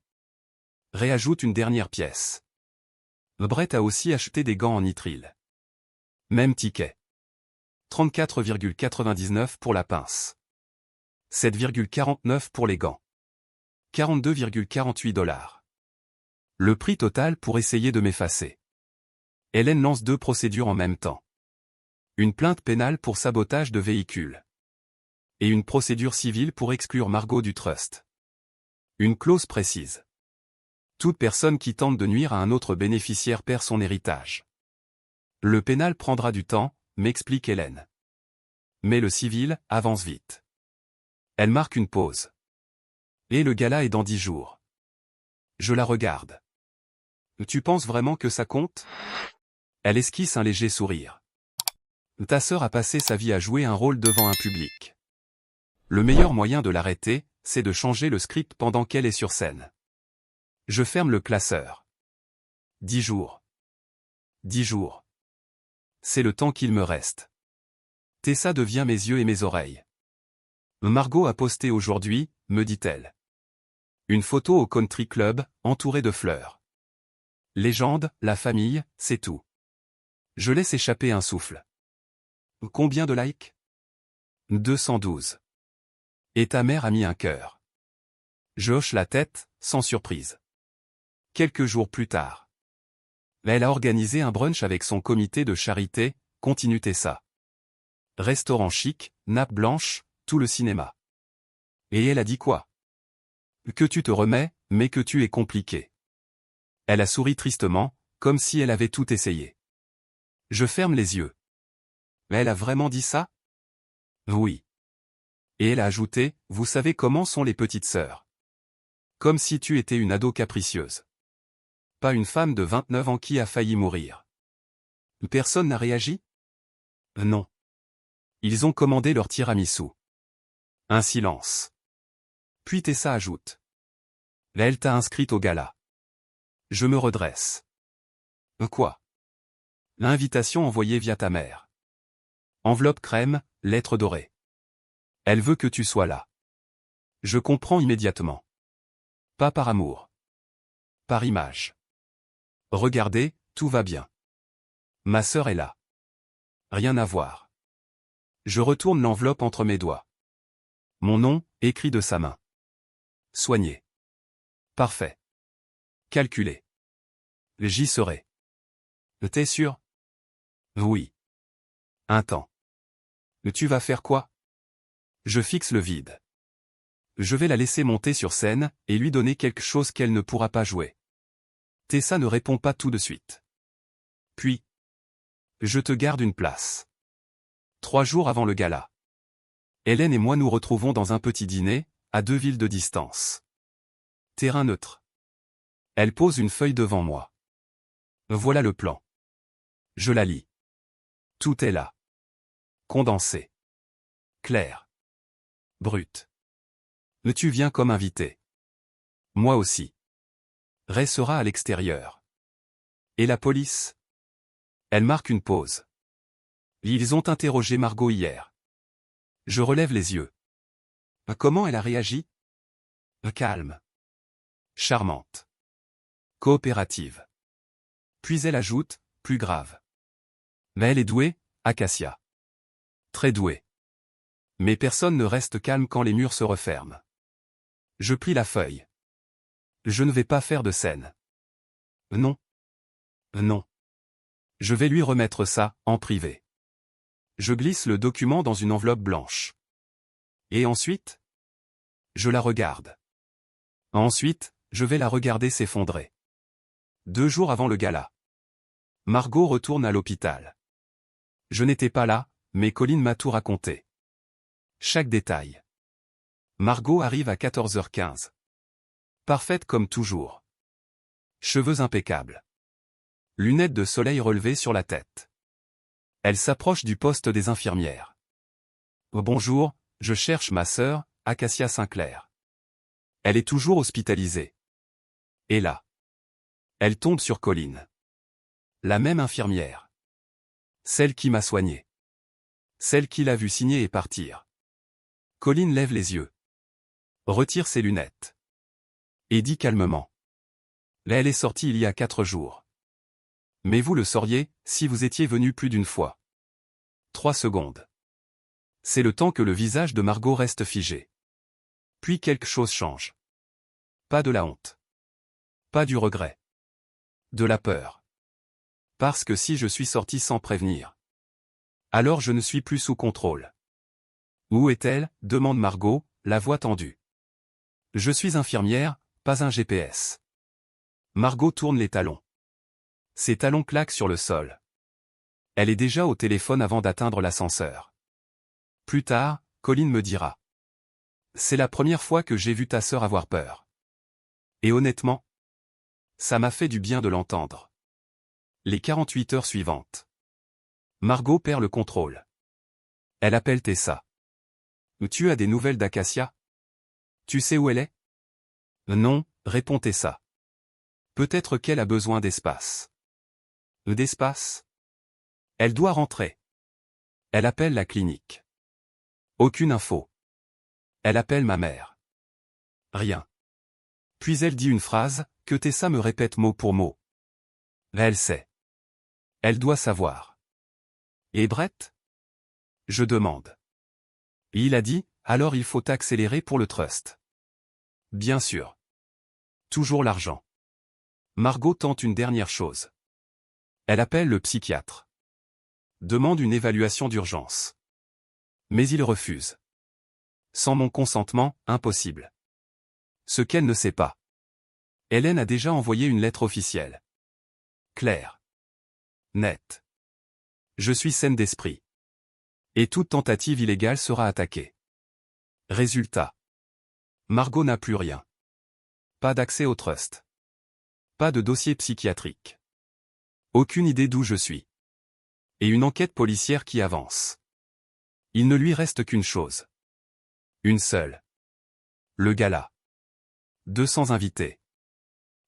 Speaker 1: Réajoute une dernière pièce. Brett a aussi acheté des gants en nitrile. Même ticket. 34,99 pour la pince. 7,49 pour les gants. 42,48 $. Le prix total pour essayer de m'effacer. Hélène lance 2 procédures en même temps. Une plainte pénale pour sabotage de véhicule. Et une procédure civile pour exclure Margot du trust. Une clause précise. Toute personne qui tente de nuire à un autre bénéficiaire perd son héritage. Le pénal prendra du temps, m'explique Hélène. Mais le civil avance vite. Elle marque une pause. Et le gala est dans 10 jours. Je la regarde. Tu penses vraiment que ça compte? Elle esquisse un léger sourire. Ta sœur a passé sa vie à jouer un rôle devant un public. Le meilleur moyen de l'arrêter, c'est de changer le script pendant qu'elle est sur scène. Je ferme le classeur. 10 jours. 10 jours. C'est le temps qu'il me reste. Tessa devient mes yeux et mes oreilles. Margot a posté aujourd'hui, me dit-elle. Une photo au country club, entourée de fleurs. Légende, la famille, c'est tout. Je laisse échapper un souffle. Combien de likes? 212. Et ta mère a mis un cœur. Je hoche la tête, sans surprise. Quelques jours plus tard. Elle a organisé un brunch avec son comité de charité, continue Tessa. Restaurant chic, nappe blanche, tout le cinéma. Et elle a dit quoi? Que tu te remets, mais que tu es compliqué. Elle a souri tristement, comme si elle avait tout essayé. Je ferme les yeux. Elle a vraiment dit ça? Oui. Et elle a ajouté, vous savez comment sont les petites sœurs. Comme si tu étais une ado capricieuse. Pas une femme de 29 ans qui a failli mourir. Personne n'a réagi? Non. Ils ont commandé leur tiramisu. Un silence. Puis Tessa ajoute. Elle t'a inscrite au gala. Je me redresse. Quoi? L'invitation envoyée via ta mère. Enveloppe crème, lettre dorée. Elle veut que tu sois là. Je comprends immédiatement. Pas par amour. Par image. Regardez, tout va bien. Ma sœur est là. Rien à voir. Je retourne l'enveloppe entre mes doigts. Mon nom, écrit de sa main. Soigné. Parfait. Calculé. J'y serai. T'es sûr? Oui. Un temps. Tu vas faire quoi? Je fixe le vide. Je vais la laisser monter sur scène, et lui donner quelque chose qu'elle ne pourra pas jouer. Tessa ne répond pas tout de suite. Puis. Je te garde une place. 3 jours avant le gala. Hélène et moi nous retrouvons dans un petit dîner, à 2 villes de distance. Terrain neutre. Elle pose une feuille devant moi. Voilà le plan. Je la lis. Tout est là. Condensé. Clair. Brut. Tu viens comme invité. Moi aussi. Ray sera à l'extérieur. Et la police? Elle marque une pause. Ils ont interrogé Margot hier. Je relève les yeux. Comment elle a réagi? Calme. Charmante. Coopérative. Puis elle ajoute, plus grave. Mais elle est douée, Acacia. Très douée. Mais personne ne reste calme quand les murs se referment. Je plie la feuille. Je ne vais pas faire de scène. Non. Non. Je vais lui remettre ça, en privé. Je glisse le document dans une enveloppe blanche. Et ensuite? Je la regarde. Ensuite, je vais la regarder s'effondrer. 2 jours avant le gala. Margot retourne à l'hôpital. Je n'étais pas là, mais Colline m'a tout raconté. Chaque détail. Margot arrive à 14h15. Parfaite comme toujours. Cheveux impeccables. Lunettes de soleil relevées sur la tête. Elle s'approche du poste des infirmières. Bonjour, je cherche ma sœur, Acacia Sinclair. Elle est toujours hospitalisée. Et là. Elle tombe sur Colline. La même infirmière. Celle qui m'a soignée. Celle qui l'a vue signer et partir. Colline lève les yeux. Retire ses lunettes. Et dit calmement. Elle est sortie il y a 4 jours. Mais vous le sauriez, si vous étiez venu plus d'une fois. 3 secondes. C'est le temps que le visage de Margot reste figé. Puis quelque chose change. Pas de la honte. Pas du regret. De la peur. Parce que si je suis sorti sans prévenir, alors je ne suis plus sous contrôle. Où est-elle? Demande Margot, la voix tendue. Je suis infirmière, pas un GPS. Margot tourne les talons. Ses talons claquent sur le sol. Elle est déjà au téléphone avant d'atteindre l'ascenseur. Plus tard, Colin me dira. C'est la première fois que j'ai vu ta sœur avoir peur. Et honnêtement, ça m'a fait du bien de l'entendre. Les 48 heures suivantes. Margot perd le contrôle. Elle appelle Tessa. Tu as des nouvelles d'Acacia? Tu sais où elle est? Non, répond Tessa. Peut-être qu'elle a besoin d'espace. D'espace? Elle doit rentrer. Elle appelle la clinique. Aucune info. Elle appelle ma mère. Rien. Puis elle dit une phrase, que Tessa me répète mot pour mot. Elle sait. Elle doit savoir. Et Brett? Je demande. Il a dit, alors il faut accélérer pour le trust. Bien sûr. Toujours l'argent. Margot tente une dernière chose. Elle appelle le psychiatre. Demande une évaluation d'urgence. Mais il refuse. Sans mon consentement, impossible. Ce qu'elle ne sait pas. Hélène a déjà envoyé une lettre officielle. Claire. Nette. Je suis saine d'esprit. Et toute tentative illégale sera attaquée. Résultat. Margot n'a plus rien. Pas d'accès au trust. Pas de dossier psychiatrique. Aucune idée d'où je suis. Et une enquête policière qui avance. Il ne lui reste qu'une chose. Une seule. Le gala. 200 invités.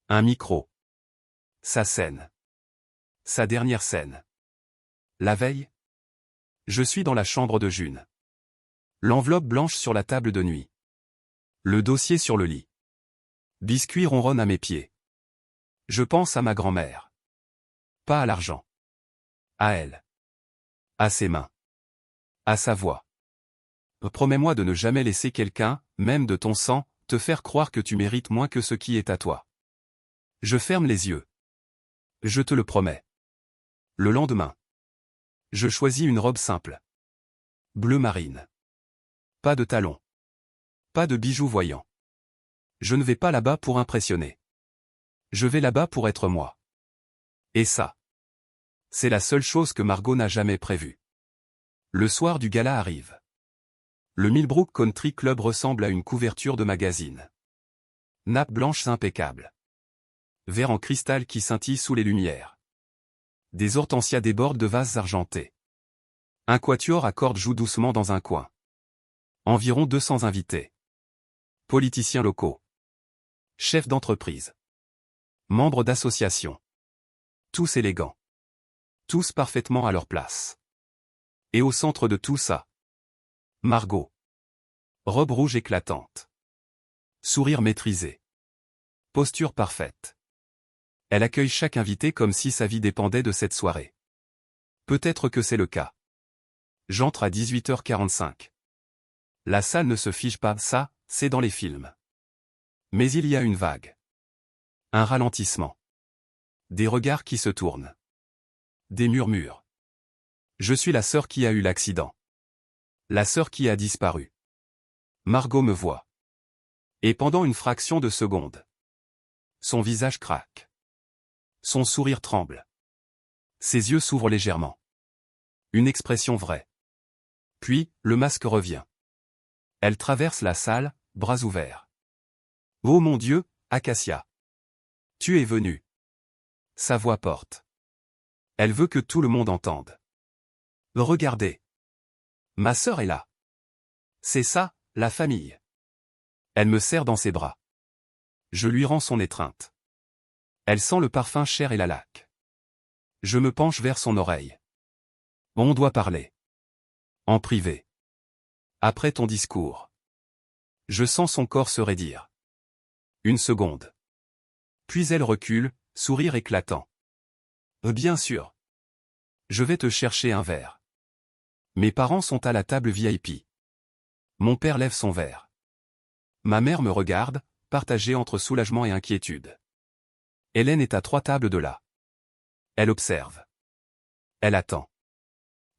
Speaker 1: Un micro. Sa scène. Sa dernière scène. La veille. Je suis dans la chambre de June. L'enveloppe blanche sur la table de nuit. Le dossier sur le lit. Biscuit ronronne à mes pieds. Je pense à ma grand-mère. Pas à l'argent. À elle. À ses mains. À sa voix. Promets-moi de ne jamais laisser quelqu'un, même de ton sang, te faire croire que tu mérites moins que ce qui est à toi. Je ferme les yeux. Je te le promets. Le lendemain. Je choisis une robe simple. Bleu marine. Pas de talons. Pas de bijoux voyants. Je ne vais pas là-bas pour impressionner. Je vais là-bas pour être moi. Et ça. C'est la seule chose que Margot n'a jamais prévue. Le soir du gala arrive. Le Millbrook Country Club ressemble à une couverture de magazine. Nappes blanches impeccables. Verre en cristal qui scintille sous les lumières. Des hortensias débordent de vases argentés. Un quatuor à cordes joue doucement dans un coin. Environ 200 invités. Politiciens locaux. Chefs d'entreprise. Membres d'associations. Tous élégants. Tous parfaitement à leur place. Et au centre de tout ça, Margot. Robe rouge éclatante. Sourire maîtrisé. Posture parfaite. Elle accueille chaque invité comme si sa vie dépendait de cette soirée. Peut-être que c'est le cas. J'entre à 18h45. La salle ne se fige pas, ça, c'est dans les films. Mais il y a une vague. Un ralentissement. Des regards qui se tournent. Des murmures. Je suis la sœur qui a eu l'accident. La sœur qui a disparu. Margot me voit. Et pendant une fraction de seconde, son visage craque. Son sourire tremble. Ses yeux s'ouvrent légèrement. Une expression vraie. Puis, le masque revient. Elle traverse la salle, bras ouverts. Oh mon Dieu, Acacia. Tu es venue. Sa voix porte. Elle veut que tout le monde entende. Regardez. Ma sœur est là. C'est ça, la famille. Elle me serre dans ses bras. Je lui rends son étreinte. Elle sent le parfum cher et la laque. Je me penche vers son oreille. On doit parler. En privé. Après ton discours. Je sens son corps se raidir. Une seconde. Puis elle recule, sourire éclatant. Bien sûr. Je vais te chercher un verre. Mes parents sont à la table VIP. Mon père lève son verre. Ma mère me regarde, partagée entre soulagement et inquiétude. Hélène est à 3 tables de là. Elle observe. Elle attend.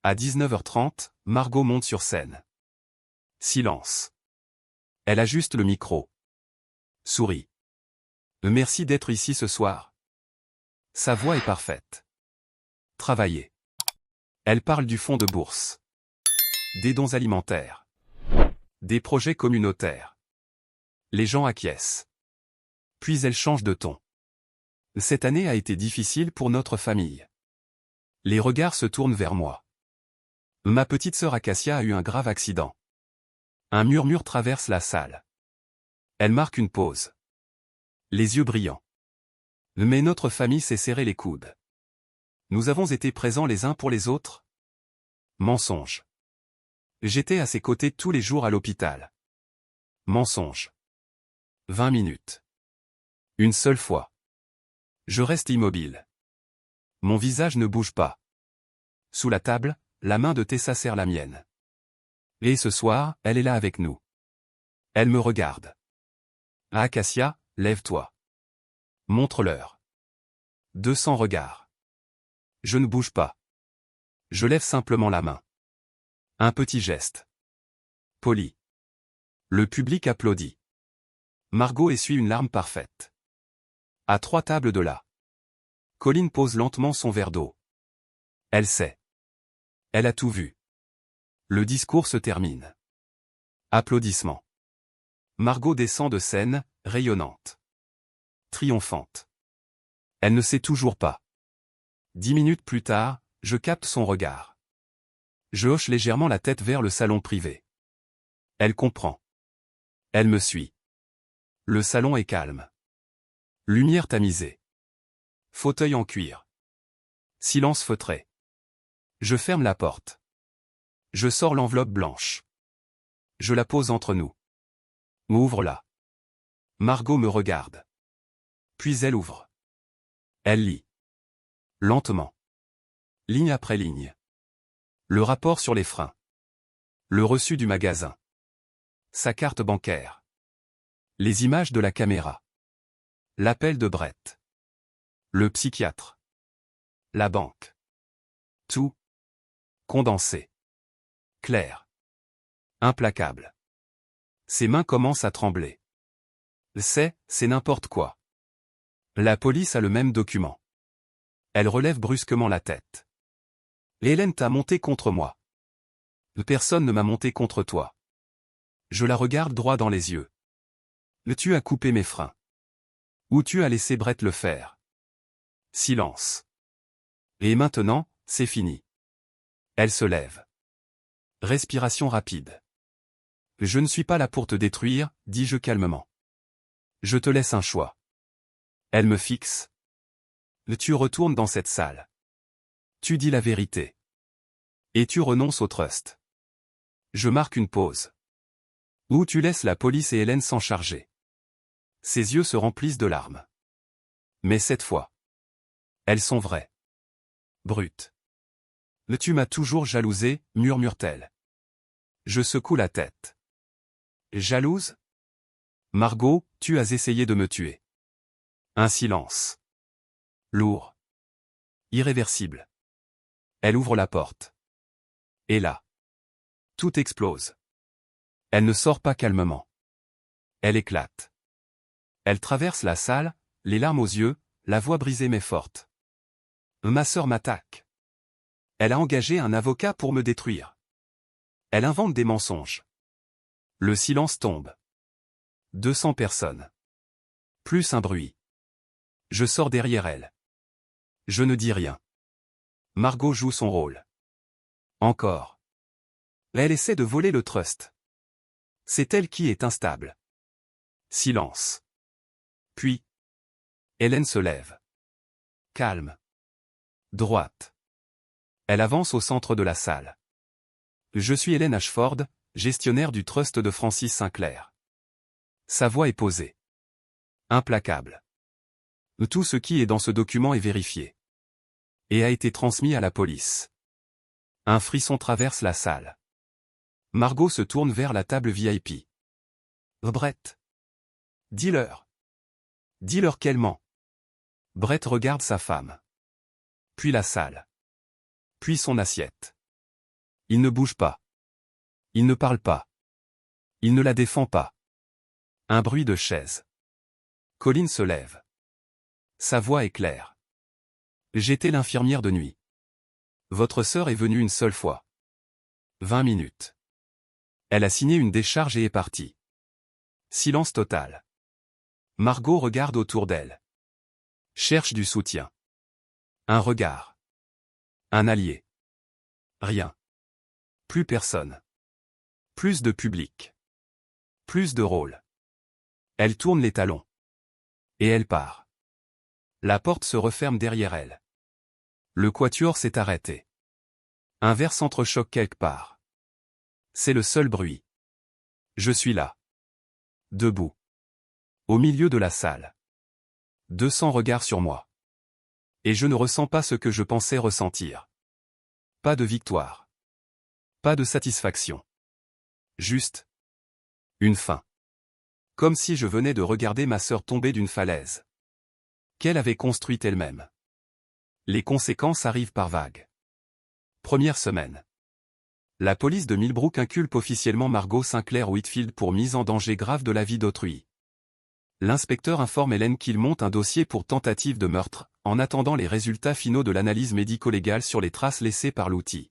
Speaker 1: À 19h30, Margot monte sur scène. Silence. Elle ajuste le micro. Sourit. Merci d'être ici ce soir. Sa voix est parfaite. Travailler. Elle parle du fonds de bourse. Des dons alimentaires. Des projets communautaires. Les gens acquiescent. Puis elle change de ton. Cette année a été difficile pour notre famille. Les regards se tournent vers moi. Ma petite sœur Acacia a eu un grave accident. Un murmure traverse la salle. Elle marque une pause. Les yeux brillants. Mais notre famille s'est serré les coudes. Nous avons été présents les uns pour les autres. Mensonge. J'étais à ses côtés tous les jours à l'hôpital. Mensonge. 20 minutes. Une seule fois. Je reste immobile. Mon visage ne bouge pas. Sous la table, la main de Tessa serre la mienne. Et ce soir, elle est là avec nous. Elle me regarde. Acacia, lève-toi. Montre-leur. 200 regards. Je ne bouge pas. Je lève simplement la main. Un petit geste. Poli. Le public applaudit. Margot essuie une larme parfaite. À 3 tables de là. Colline pose lentement son verre d'eau. Elle sait. Elle a tout vu. Le discours se termine. Applaudissements. Margot descend de scène, rayonnante. Triomphante. Elle ne sait toujours pas. 10 minutes plus tard, je capte son regard. Je hoche légèrement la tête vers le salon privé. Elle comprend. Elle me suit. Le salon est calme. Lumière tamisée. Fauteuil en cuir. Silence feutré. Je ferme la porte. Je sors l'enveloppe blanche. Je la pose entre nous. Ouvre-la. Margot me regarde. Puis elle ouvre. Elle lit. Lentement. Ligne après ligne. Le rapport sur les freins. Le reçu du magasin. Sa carte bancaire. Les images de la caméra. L'appel de Brett. Le psychiatre. La banque. Tout. Condensé. Clair. Implacable. Ses mains commencent à trembler. C'est n'importe quoi. La police a le même document. Elle relève brusquement la tête. Hélène t'a monté contre moi. Personne ne m'a monté contre toi. Je la regarde droit dans les yeux. Tu as coupé mes freins. Ou tu as laissé Brett le faire. Silence. Et maintenant, c'est fini. Elle se lève. Respiration rapide. Je ne suis pas là pour te détruire, dis-je calmement. Je te laisse un choix. Elle me fixe. Tu retournes dans cette salle. Tu dis la vérité. Et tu renonces au trust. Je marque une pause. Ou tu laisses la police et Hélène s'en charger. Ses yeux se remplissent de larmes. Mais cette fois, elles sont vraies. Brutes. Tu m'as toujours jalousé, murmure-t-elle. Je secoue la tête. Jalouse? Margot, tu as essayé de me tuer. Un silence. Lourd. Irréversible. Elle ouvre la porte. Et là, tout explose. Elle ne sort pas calmement. Elle éclate. Elle traverse la salle, les larmes aux yeux, la voix brisée mais forte. Ma sœur m'attaque. Elle a engagé un avocat pour me détruire. Elle invente des mensonges. Le silence tombe. 200 personnes. Plus un bruit. Je sors derrière elle. Je ne dis rien. Margot joue son rôle. Encore. Elle essaie de voler le trust. C'est elle qui est instable. Silence. Puis, Hélène se lève. Calme. Droite. Elle avance au centre de la salle. Je suis Hélène Ashford, gestionnaire du trust de Francis Sinclair. Sa voix est posée. Implacable. Tout ce qui est dans ce document est vérifié. Et a été transmis à la police. Un frisson traverse la salle. Margot se tourne vers la table VIP. Brett. Dis-leur. Dis-leur qu'elle ment. Brett regarde sa femme. Puis la salle. Puis son assiette. Il ne bouge pas. Il ne parle pas. Il ne la défend pas. Un bruit de chaise. Colin se lève. Sa voix est claire. J'étais l'infirmière de nuit. Votre sœur est venue une seule fois. 20 minutes. Elle a signé une décharge et est partie. Silence total. Margot regarde autour d'elle. Cherche du soutien. Un regard. Un allié. Rien. Plus personne. Plus de public. Plus de rôle. Elle tourne les talons. Et elle part. La porte se referme derrière elle. Le quatuor s'est arrêté. Un verre s'entrechoque quelque part. C'est le seul bruit. Je suis là. Debout. Au milieu de la salle. 200 regards sur moi. Et je ne ressens pas ce que je pensais ressentir. Pas de victoire. Pas de satisfaction. Juste. Une faim. Comme si je venais de regarder ma sœur tomber d'une falaise. Qu'elle avait construite elle-même. Les conséquences arrivent par vagues. Première semaine. La police de Millbrook inculpe officiellement Margot Sinclair Whitfield pour mise en danger grave de la vie d'autrui. L'inspecteur informe Hélène qu'il monte un dossier pour tentative de meurtre, en attendant les résultats finaux de l'analyse médico-légale sur les traces laissées par l'outil.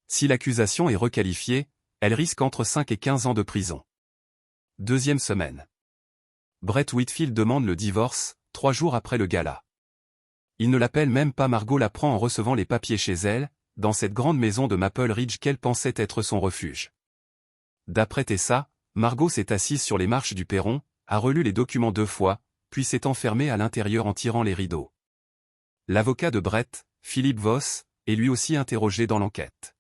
Speaker 1: Si l'accusation est requalifiée, elle risque entre 5 et 15 ans de prison. Deuxième semaine. Brett Whitfield demande le divorce, 3 jours après le gala. Il ne l'appelle même pas. Margot l'apprend en recevant les papiers chez elle, dans cette grande maison de Maple Ridge qu'elle pensait être son refuge. D'après Tessa, Margot s'est assise sur les marches du perron, a relu les documents 2 fois, puis s'est enfermée à l'intérieur en tirant les rideaux. L'avocat de Brett, Philip Voss, est lui aussi interrogé dans l'enquête.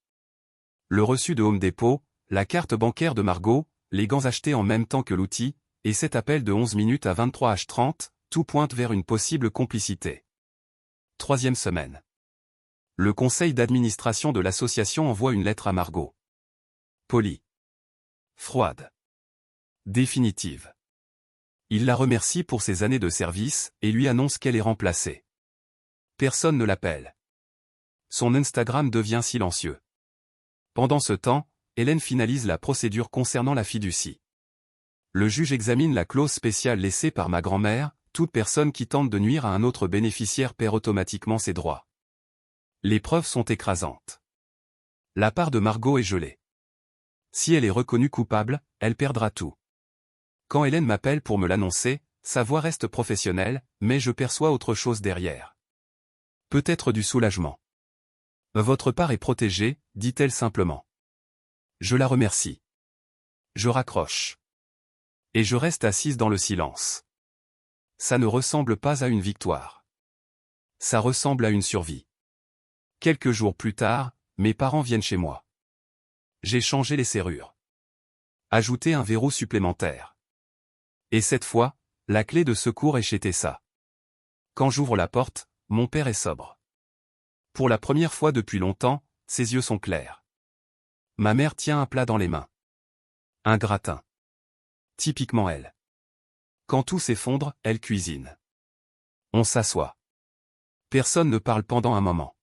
Speaker 1: Le reçu de Home Depot, la carte bancaire de Margot, les gants achetés en même temps que l'outil, et cet appel de 11 minutes à 23h30, tout pointe vers une possible complicité. Troisième semaine. Le conseil d'administration de l'association envoie une lettre à Margot. Polie. Froide. Définitive. Il la remercie pour ses années de service et lui annonce qu'elle est remplacée. Personne ne l'appelle. Son Instagram devient silencieux. Pendant ce temps, Hélène finalise la procédure concernant la fiducie. Le juge examine la clause spéciale laissée par ma grand-mère, toute personne qui tente de nuire à un autre bénéficiaire perd automatiquement ses droits. Les preuves sont écrasantes. La part de Margot est gelée. Si elle est reconnue coupable, elle perdra tout. Quand Hélène m'appelle pour me l'annoncer, sa voix reste professionnelle, mais je perçois autre chose derrière. Peut-être du soulagement. Votre part est protégée, dit-elle simplement. Je la remercie. Je raccroche. Et je reste assise dans le silence. Ça ne ressemble pas à une victoire. Ça ressemble à une survie. Quelques jours plus tard, mes parents viennent chez moi. J'ai changé les serrures. Ajouté un verrou supplémentaire. Et cette fois, la clé de secours est chez Tessa. Quand j'ouvre la porte, mon père est sobre. Pour la première fois depuis longtemps, ses yeux sont clairs. Ma mère tient un plat dans les mains. Un gratin. Typiquement elle. Quand tout s'effondre, elle cuisine. On s'assoit. Personne ne parle pendant un moment.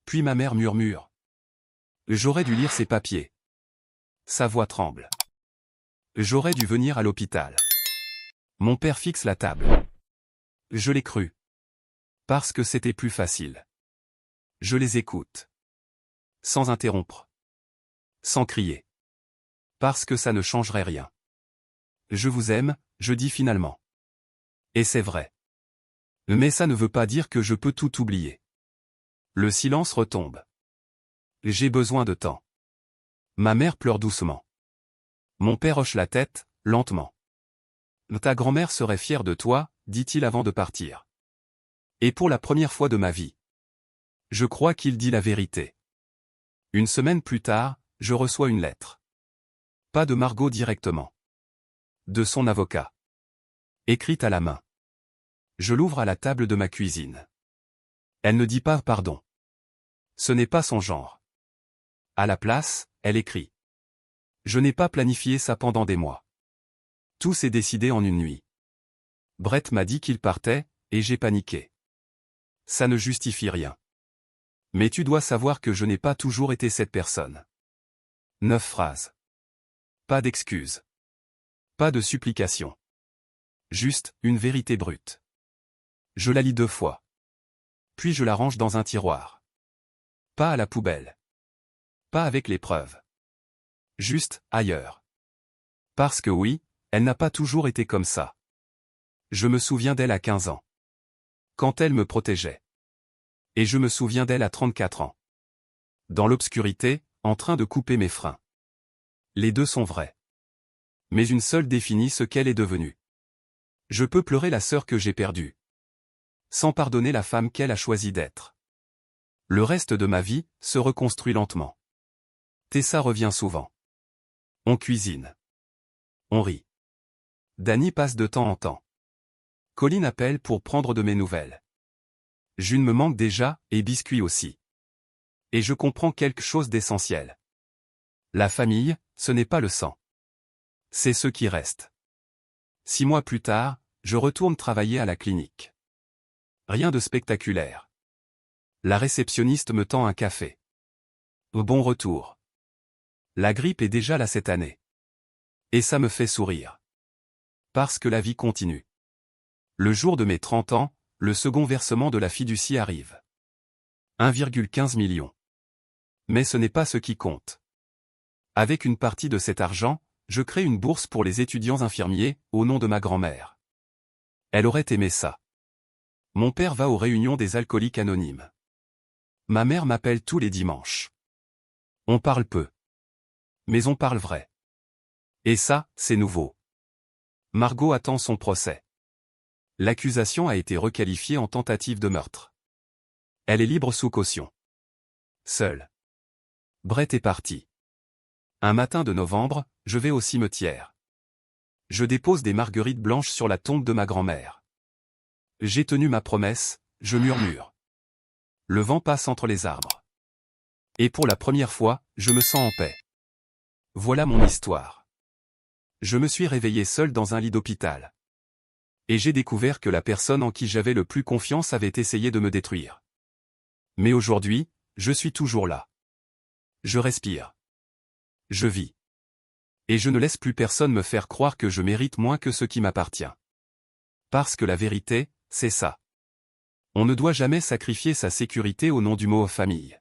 Speaker 1: Puis ma mère murmure. J'aurais dû lire ses papiers. Sa voix tremble. J'aurais dû venir à l'hôpital. Mon père fixe la table. Je l'ai cru. Parce que c'était plus facile. Je les écoute. Sans interrompre. Sans crier. Parce que ça ne changerait rien. Je vous aime, je dis finalement. Et c'est vrai. Mais ça ne veut pas dire que je peux tout oublier. Le silence retombe. J'ai besoin de temps. Ma mère pleure doucement. Mon père hoche la tête, lentement. Ta grand-mère serait fière de toi, dit-il avant de partir. Et pour la première fois de ma vie. Je crois qu'il dit la vérité. Une semaine plus tard, je reçois une lettre. Pas de Margot directement. De son avocat. Écrite à la main. Je l'ouvre à la table de ma cuisine. Elle ne dit pas pardon. Ce n'est pas son genre. À la place, elle écrit. Je n'ai pas planifié ça pendant des mois. Tout s'est décidé en une nuit. Brett m'a dit qu'il partait, et j'ai paniqué. Ça ne justifie rien. Mais tu dois savoir que je n'ai pas toujours été cette personne. 9 phrases. Pas d'excuses. Pas de supplication. Juste, une vérité brute. Je la lis 2 fois. Puis je la range dans un tiroir. Pas à la poubelle. Pas avec les preuves. Juste, ailleurs. Parce que oui, elle n'a pas toujours été comme ça. Je me souviens d'elle à 15 ans. Quand elle me protégeait. Et je me souviens d'elle à 34 ans. Dans l'obscurité, en train de couper mes freins. Les deux sont vrais. Mais une seule définit ce qu'elle est devenue. Je peux pleurer la sœur que j'ai perdue. Sans pardonner la femme qu'elle a choisi d'être. Le reste de ma vie se reconstruit lentement. Tessa revient souvent. On cuisine. On rit. Danny passe de temps en temps. Colin appelle pour prendre de mes nouvelles. June me manque déjà, et Biscuit aussi. Et je comprends quelque chose d'essentiel. La famille, ce n'est pas le sang. C'est ce qui reste. 6 mois plus tard, je retourne travailler à la clinique. Rien de spectaculaire. La réceptionniste me tend un café. Au bon retour. La grippe est déjà là cette année. Et ça me fait sourire. Parce que la vie continue. Le jour de mes 30 ans, le second versement de la fiducie arrive. 1,15 million. Mais ce n'est pas ce qui compte. Avec une partie de cet argent, je crée une bourse pour les étudiants infirmiers, au nom de ma grand-mère. Elle aurait aimé ça. Mon père va aux réunions des alcooliques anonymes. Ma mère m'appelle tous les dimanches. On parle peu. Mais on parle vrai. Et ça, c'est nouveau. Margot attend son procès. L'accusation a été requalifiée en tentative de meurtre. Elle est libre sous caution. Seule. Brett est parti. Un matin de novembre, je vais au cimetière. Je dépose des marguerites blanches sur la tombe de ma grand-mère. J'ai tenu ma promesse, je murmure. Le vent passe entre les arbres. Et pour la première fois, je me sens en paix. Voilà mon histoire. Je me suis réveillé seul dans un lit d'hôpital. Et j'ai découvert que la personne en qui j'avais le plus confiance avait essayé de me détruire. Mais aujourd'hui, je suis toujours là. Je respire. Je vis. Et je ne laisse plus personne me faire croire que je mérite moins que ce qui m'appartient. Parce que la vérité, c'est ça. On ne doit jamais sacrifier sa sécurité au nom du mot famille.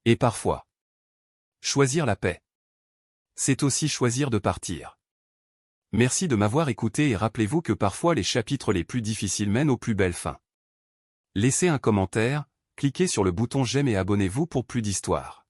Speaker 1: Et parfois, choisir la paix. C'est aussi choisir de partir. Merci de m'avoir écouté et rappelez-vous que parfois les chapitres les plus difficiles mènent aux plus belles fins. Laissez un commentaire, cliquez sur le bouton j'aime et abonnez-vous pour plus d'histoires.